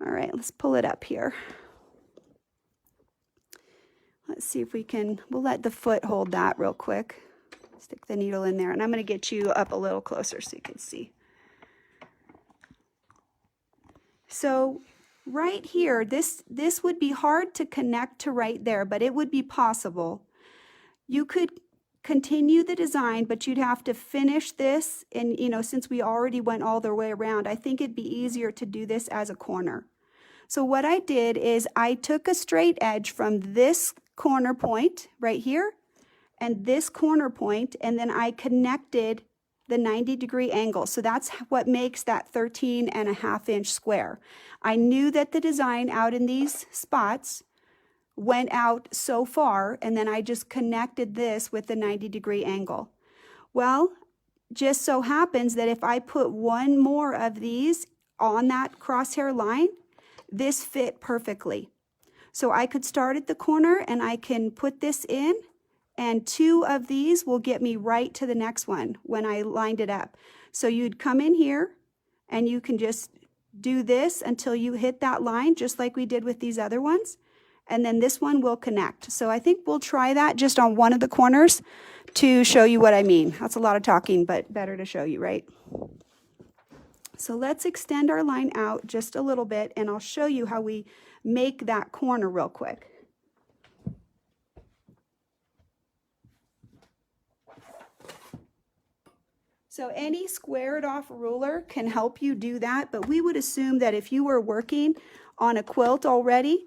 All right, let's pull it up here. Let's see if we can, we'll let the foot hold that real quick. Stick the needle in there, and I'm going to get you up a little closer so you can see. So right here, this would be hard to connect to right there, but it would be possible. You could continue the design, but you'd have to finish this, and since we already went all the way around, I think it'd be easier to do this as a corner. So what I did is I took a straight edge from this corner point right here and this corner point, and then I connected the 90-degree angle. So that's what makes that 13.5-inch square. I knew that the design out in these spots went out so far, and then I just connected this with the 90-degree angle. Well, just so happens that if I put one more of these on that crosshair line, this fit perfectly. So I could start at the corner and I can put this in, and 2 of these will get me right to the next one when I lined it up. So you'd come in here and you can just do this until you hit that line, just like we did with these other ones. And then this one will connect. So I think we'll try that just on one of the corners to show you what I mean. That's a lot of talking, but better to show you, right? So let's extend our line out just a little bit, and I'll show you how we make that corner real quick. So any squared off ruler can help you do that, but we would assume that if you were working on a quilt already,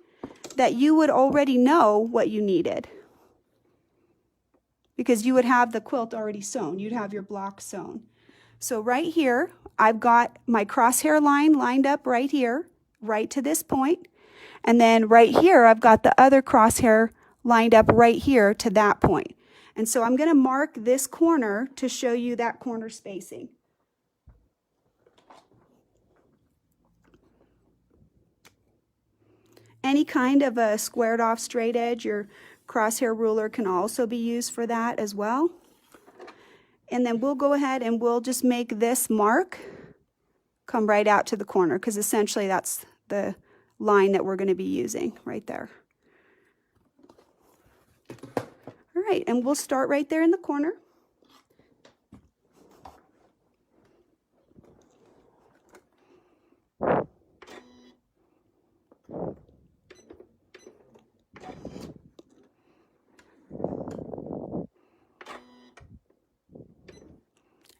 that you would already know what you needed, because you would have the quilt already sewn. You'd have your block sewn. So right here, I've got my crosshair line lined up right here, right to this point. And then right here, I've got the other crosshair lined up right here to that point. And so I'm going to mark this corner to show you that corner spacing. Any kind of a squared off straight edge, your crosshair ruler can also be used for that as well. And then we'll go ahead and we'll just make this mark come right out to the corner, because essentially that's the line that we're going to be using right there. All right, and we'll start right there in the corner.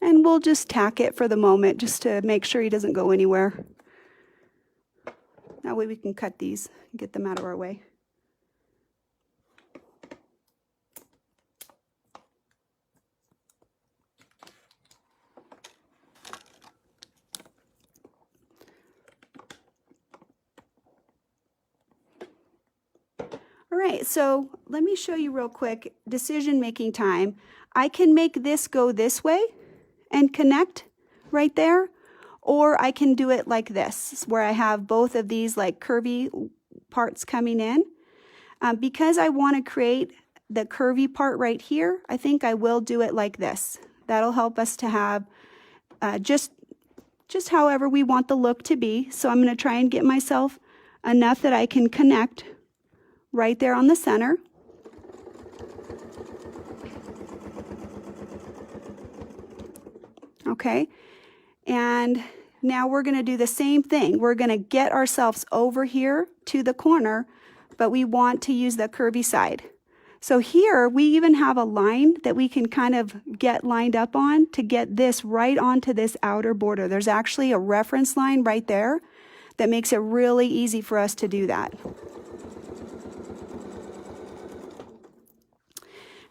And we'll just tack it for the moment just to make sure he doesn't go anywhere. That way we can cut these and get them out of our way. All right, so let me show you real quick, decision-making time. I can make this go this way and connect right there, or I can do it like this, where I have both of these like curvy parts coming in. Because I want to create the curvy part right here, I think I will do it like this. That'll help us to have just however we want the look to be. So I'm going to try and get myself enough that I can connect right there on the center. okay? And now we're going to do the same thing. We're going to get ourselves over here to the corner, but we want to use the curvy side. So here we even have a line that we can kind of get lined up on to get this right onto this outer border. There's actually a reference line right there that makes it really easy for us to do that.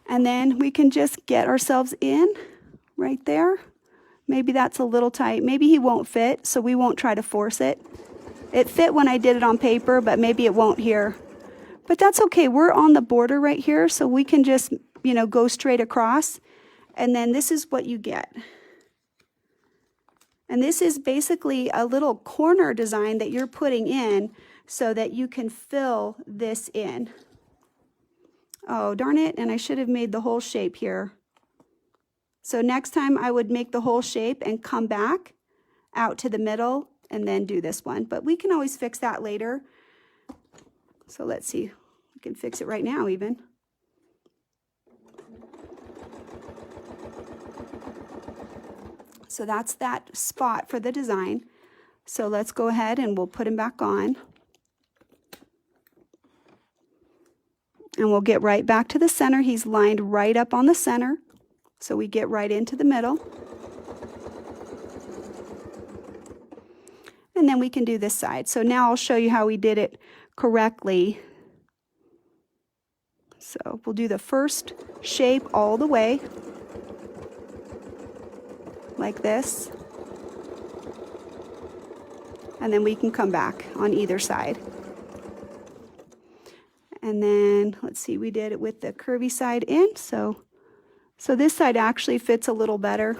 And then we can just get ourselves in right there. Maybe that's a little tight. Maybe he won't fit, so we won't try to force it. It fit when I did it on paper, but maybe it won't here. But that's okay. We're on the border right here, so we can just, you know, go straight across. And then this is what you get. And this is basically a little corner design that you're putting in so that you can fill this in. Oh, darn it, and I should have made the whole shape here. So next time I would make the whole shape and come back out to the middle and then do this one. But we can always fix that later. So let's see, we can fix it right now even. So that's that spot for the design. So let's go ahead and we'll put him back on. And we'll get right back to the center. He's lined right up on the center. So we get right into the middle. And then we can do this side. So now I'll show you how we did it correctly. So we'll do the first shape all the way, like this. And then we can come back on either side. And then, let's see, we did it with the curvy side in. So this side actually fits a little better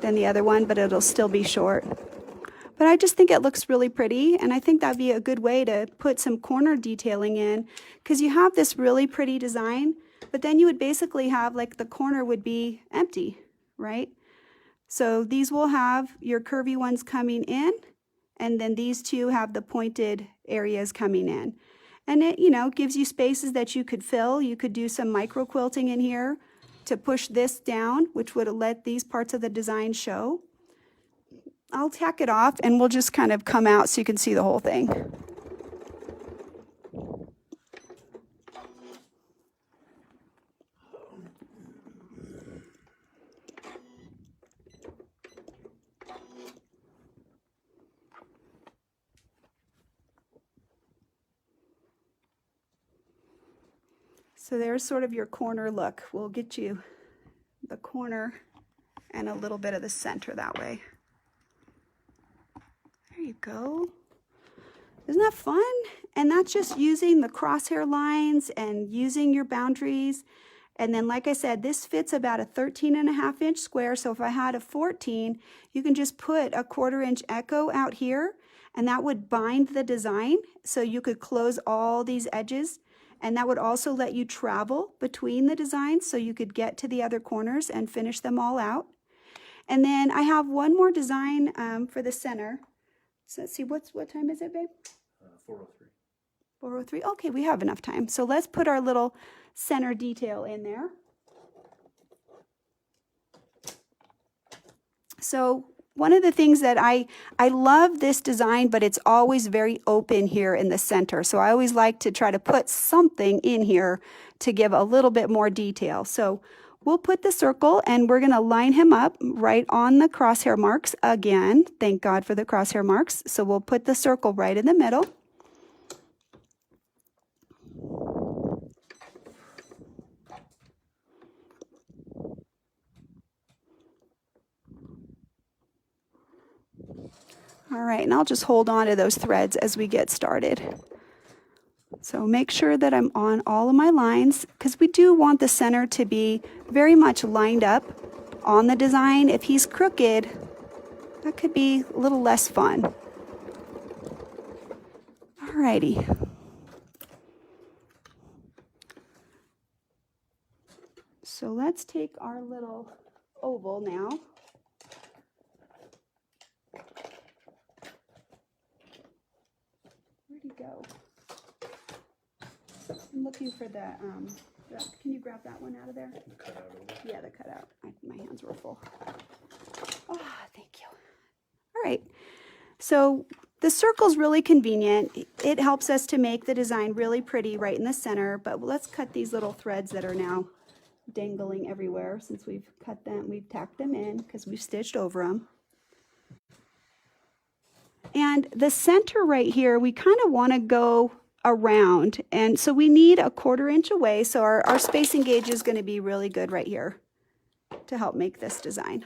than the other one, but it'll still be short. But I just think it looks really pretty, and I think that'd be a good way to put some corner detailing in, because you have this really pretty design, but then you would basically have, like, the corner would be empty, right? So these will have your curvy ones coming in, and then these two have the pointed areas coming in. And it, you know, gives you spaces that you could fill. You could do some micro quilting in here to push this down, which would let these parts of the design show. I'll tack it off and we'll just kind of come out so you can see the whole thing. So there's sort of your corner look. We'll get you the corner and a little bit of the center that way. There you go. Isn't that fun? And that's just using the crosshair lines and using your boundaries. And then, like I said, this fits about a 13.5 inch square. So if I had a 14, you can just put a 1/4 inch echo out here, and that would bind the design. So you could close all these edges. And that would also let you travel between the designs so you could get to the other corners and finish them all out. And then I have one more design for the center. So let's see, what time is it, babe? 4:03. 4:03. Okay, we have enough time. So let's put our little center detail in there. So one of the things that I love this design, but it's always very open here in the center. So I always like to try to put something in here to give a little bit more detail. So we'll put the circle and we're going to line him up right on the crosshair marks again. Thank God for the crosshair marks. So we'll put the circle right in the middle. All right, and I'll just hold on to those threads as we get started. So make sure that I'm on all of my lines, because we do want the center to be very much lined up on the design. If he's crooked, that could be a little less fun. All righty. So let's take our little oval now. Where'd he go? I'm looking for the can you grab that one out of there? The cutout over. Yeah, the cutout. My hands were full. Oh, right. So the circle's really convenient. It helps us to make the design really pretty right in the center, but let's cut these little threads that are now dangling everywhere since we've cut them, we've tacked them in because we've stitched over them. And the center right here, we kind of want to go around, and so we need a 1/4 inch away, so our spacing gauge is going to be really good right here to help make this design.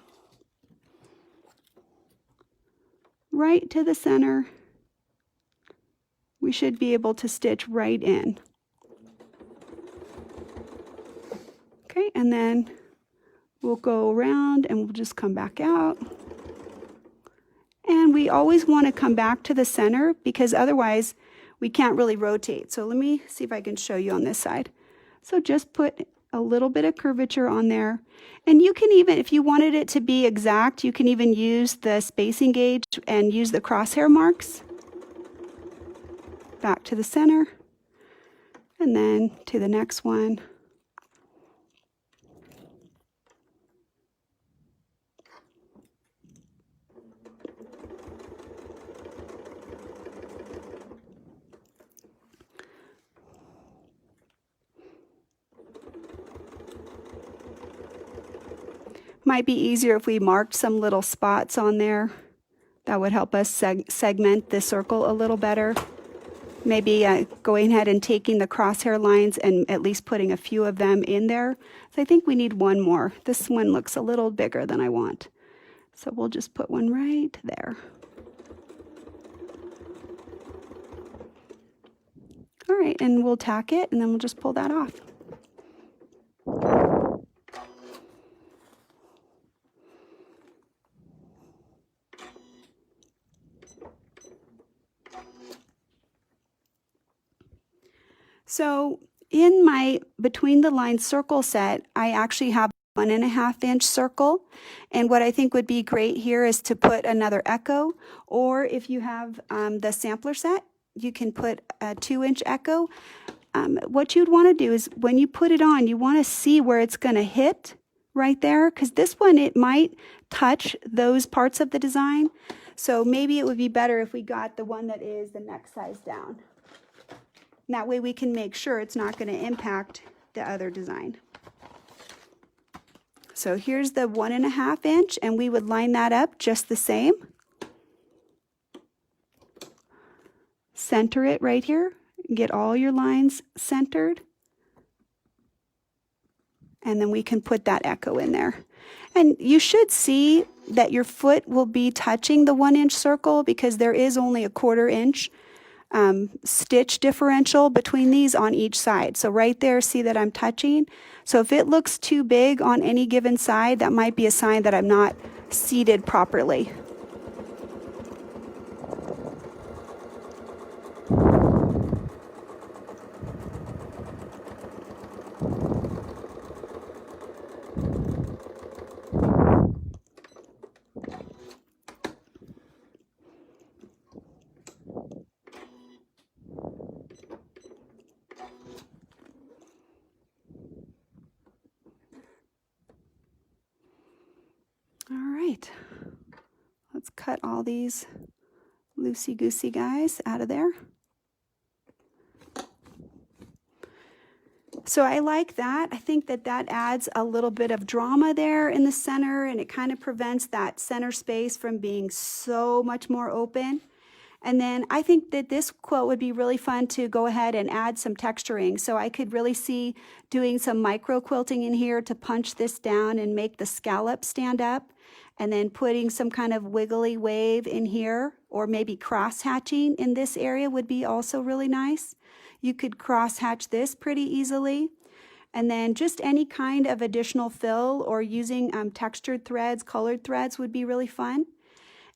Right to the center, we should be able to stitch right in. Okay, and then we'll go around and we'll just come back out. And we always want to come back to the center because otherwise we can't really rotate. So let me see if I can show you on this side. So just put a little bit of curvature on there. And you can even, if you wanted it to be exact, you can even use the spacing gauge and use the crosshair marks. Back to the center. And then to the next one. Might be easier if we marked some little spots on there. That would help us segment the circle a little better. Maybe going ahead and taking the crosshair lines and at least putting a few of them in there. So I think we need one more. This one looks a little bigger than I want. So we'll just put one right there. All right, and we'll tack it and then we'll just pull that off. So in my between the lines circle set, I actually have 1.5 inch circle. And what I think would be great here is to put another echo, or if you have the sampler set, you can put a 2 inch echo. What you'd want to do is when you put it on, you want to see where it's going to hit right there, because this one, it might touch those parts of the design. So maybe it would be better if we got the one that is the next size down. That way we can make sure it's not going to impact the other design. So here's the 1.5 inch, and we would line that up just the same. Center it right here. Get all your lines centered. And then we can put that echo in there. And you should see that your foot will be touching the 1 inch circle because there is only a 1/4 inch stitch differential between these on each side. So right there, see that I'm touching. So if it looks too big on any given side, that might be a sign that I'm not seated properly. Let's cut all these loosey-goosey guys out of there. So I like that. I think that that adds a little bit of drama there in the center, and it kind of prevents that center space from being so much more open. And then I think that this quilt would be really fun to go ahead and add some texturing. So I could really see doing some micro quilting in here to punch this down and make the scallop stand up. And then putting some kind of wiggly wave in here, or maybe cross hatching in this area would be also really nice. You could cross hatch this pretty easily. And then just any kind of additional fill or using textured threads, colored threads would be really fun.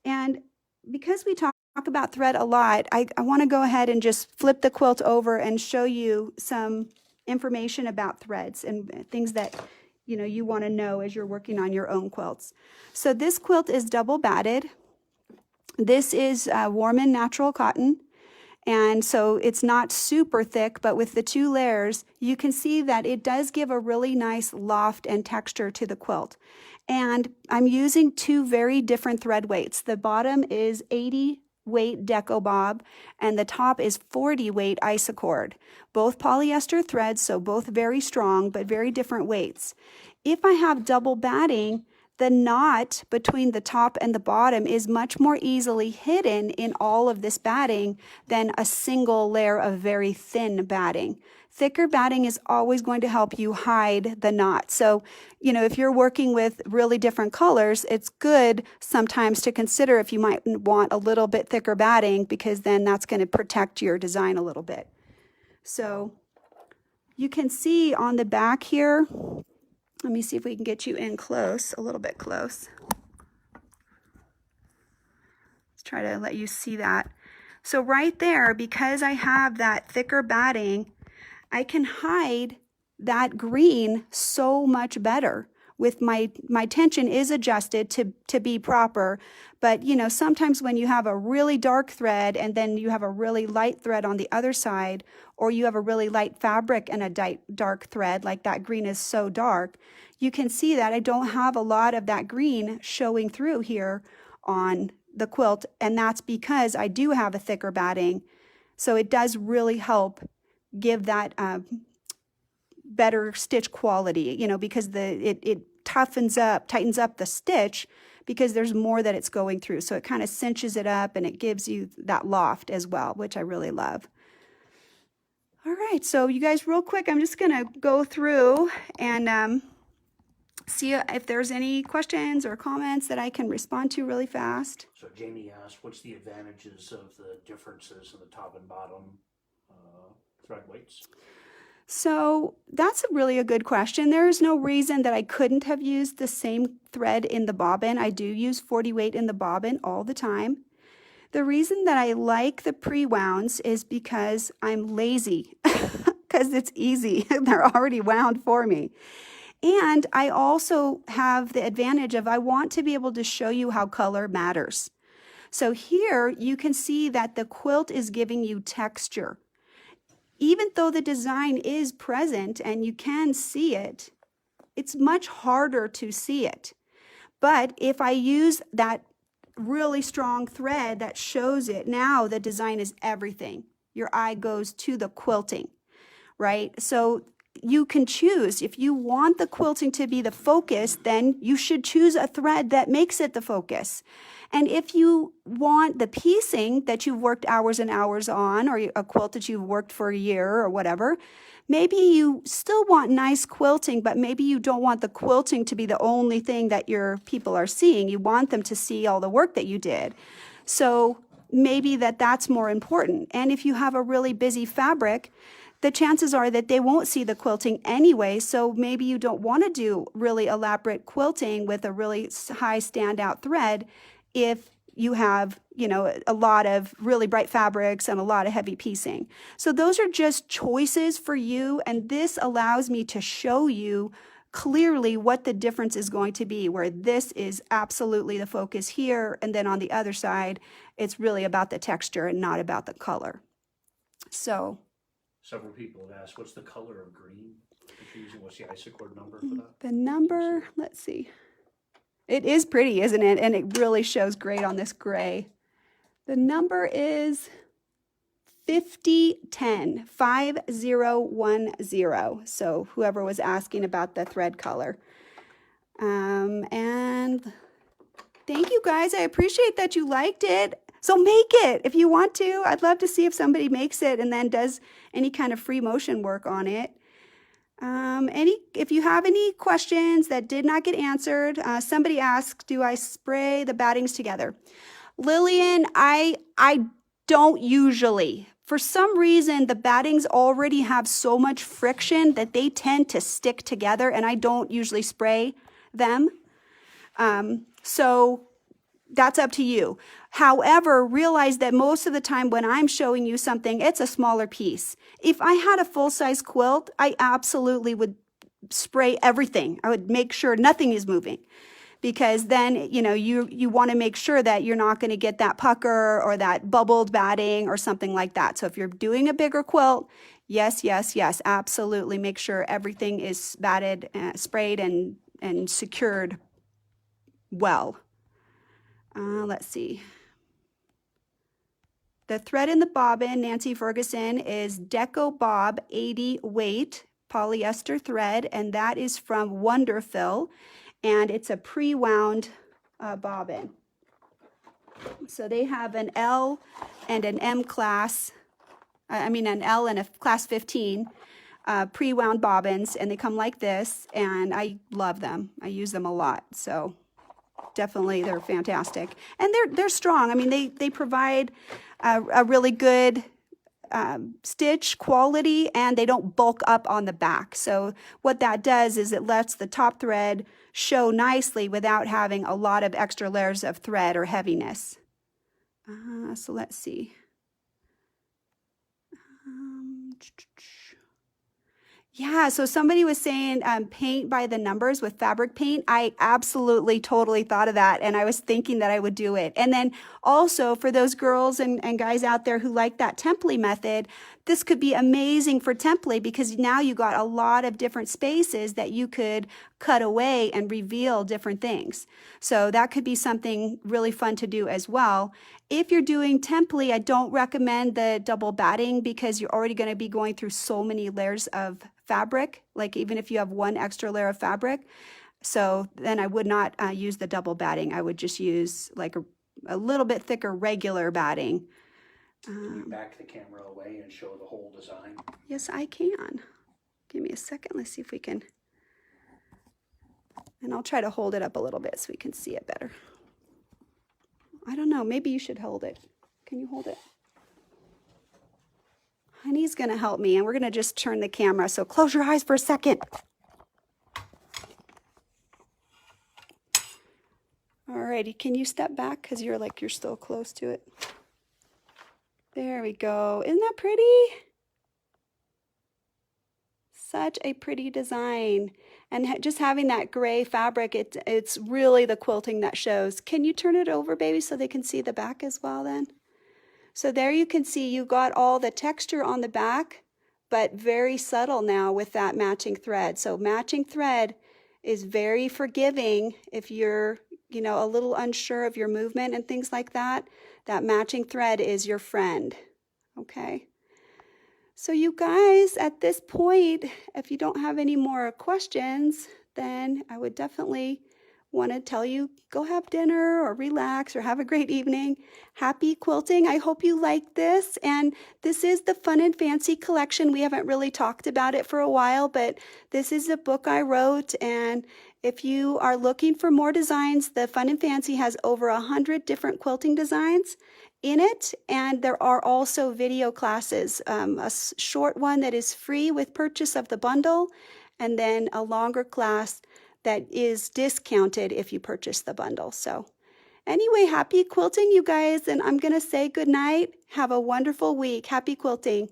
And because we talk about thread a lot, I want to go ahead and just flip the quilt over and show you some information about threads and things that you want to know as you're working on your own quilts. So this quilt is double batted. This is warm and natural cotton. And so it's not super thick, but with the 2 layers, you can see that it does give a really nice loft and texture to the quilt. And I'm using two very different thread weights. The bottom is 80 weight Deco Bob, and the top is 40 weight Isocord. Both polyester threads, so both very strong, but very different weights. If I have double batting, the knot between the top and the bottom is much more easily hidden in all of this batting than a single layer of very thin batting. Thicker batting is always going to help you hide the knot. So, if you're working with really different colors, it's good sometimes to consider if you might want a little bit thicker batting, because then that's going to protect your design a little bit. So you can see on the back here, let me see if we can get you in close, a little bit close. Let's try to let you see that. So right there, because I have that thicker batting, I can hide that green so much better. With my tension is adjusted to be proper, but sometimes when you have a really dark thread and then you have a really light thread on the other side, or you have a really light fabric and a dark thread, like that green is so dark, you can see that I don't have a lot of that green showing through here on the quilt, and that's because I do have a thicker batting. So it does really help give that better stitch quality, because it tightens up the stitch because there's more that it's going through. So it kind of cinches it up and it gives you that loft as well, which I really love. All right, so you guys, real quick, I'm just gonna go through and see if there's any questions or comments that I can respond to really fast. So Jamie asked, what's the advantages of the differences in the top and bottom thread weights? So that's really a good question. There is no reason that I couldn't have used the same thread in the bobbin. I do use 40 weight in the bobbin all the time. The reason that I like the pre-wounds is because I'm lazy, because it's easy. They're already wound for me. And I also have the advantage of I want to be able to show you how color matters. So here you can see that the quilt is giving you texture. Even though the design is present and you can see it, it's much harder to see it. But if I use that really strong thread that shows it, now the design is everything. Your eye goes to the quilting, right? So you can choose. If you want the quilting to be the focus, then you should choose a thread that makes it the focus. And if you want the piecing that you've worked hours and hours on, or a quilt that you've worked for a year or whatever, maybe you still want nice quilting, but maybe you don't want the quilting to be the only thing that your people are seeing. You want them to see all the work that you did. So maybe that's more important. And if you have a really busy fabric, the chances are that they won't see the quilting anyway, so maybe you don't want to do really elaborate quilting with a really high standout thread if you have, a lot of really bright fabrics and a lot of heavy piecing. So those are just choices for you, and this allows me to show you clearly what the difference is going to be, where this is absolutely the focus here, and then on the other side, it's really about the texture and not about the color. So several people have asked, what's the color of green? What's the Isocord number for that? The number, let's see. It is pretty, isn't it? And it really shows great on this gray. The number is 5010, 5010. So whoever was asking about the thread color. And thank you guys. I appreciate that you liked it. So make it if you want to. I'd love to see if somebody makes it and then does any kind of free motion work on it. If you have any questions that did not get answered, somebody asked, do I spray the battings together? Lillian, I don't usually. For some reason, the battings already have so much friction that they tend to stick together, and I don't usually spray them. So that's up to you. However, realize that most of the time when I'm showing you something, it's a smaller piece. If I had a full-size quilt, I absolutely would spray everything. I would make sure nothing is moving, because then, you want to make sure that you're not going to get that pucker or that bubbled batting or something like that. So if you're doing a bigger quilt, yes, absolutely make sure everything is batted, sprayed, and secured well. Let's see. The thread in the bobbin, Nancy Ferguson, is Deco Bob 80 weight polyester thread, and that is from Wonderfill, and it's a pre-wound bobbin. So they have an L and an M class, an L and a class 15 pre-wound bobbins, and they come like this, and I love them. I use them a lot, so definitely they're fantastic. And they're strong. I mean, they provide a really good stitch quality, and they don't bulk up on the back. So what that does is it lets the top thread show nicely without having a lot of extra layers of thread or heaviness. So let's see. Yeah, so somebody was saying paint by the numbers with fabric paint. I absolutely, totally thought of that, and I was thinking that I would do it. And then also for those girls and guys out there who like that template method, this could be amazing for template because now you got a lot of different spaces that you could cut away and reveal different things. So that could be something really fun to do as well. If you're doing template, I don't recommend the double batting because you're already going to be going through so many layers of fabric, like even if you have one extra layer of fabric. So then I would not use the double batting. I would just use like a little bit thicker regular batting. Can you back the camera away and show the whole design? Yes, I can. Give me a second. Let's see if we can. And I'll try to hold it up a little bit so we can see it better. I don't know. Maybe you should hold it. Can you hold it? Honey's going to help me, and we're going to just turn the camera. So close your eyes for a second. Alrighty, can you step back because you're still close to it? There we go. Isn't that pretty? Such a pretty design. And just having that gray fabric, it's really the quilting that shows. Can you turn it over, baby, so they can see the back as well then? So there you can see you got all the texture on the back, but very subtle now with that matching thread. So matching thread is very forgiving if you're, a little unsure of your movement and things like that. That matching thread is your friend, okay? So you guys, at this point, if you don't have any more questions, then I would definitely want to tell you, go have dinner or relax or have a great evening. Happy quilting. I hope you like this. And this is the Fun and Fancy collection. We haven't really talked about it for a while, but this is a book I wrote. And if you are looking for more designs, the Fun and Fancy has over 100 different quilting designs in it. And there are also video classes, a short one that is free with purchase of the bundle, and then a longer class that is discounted if you purchase the bundle. So anyway, happy quilting, you guys, and I'm going to say good night. Have a wonderful week. Happy quilting.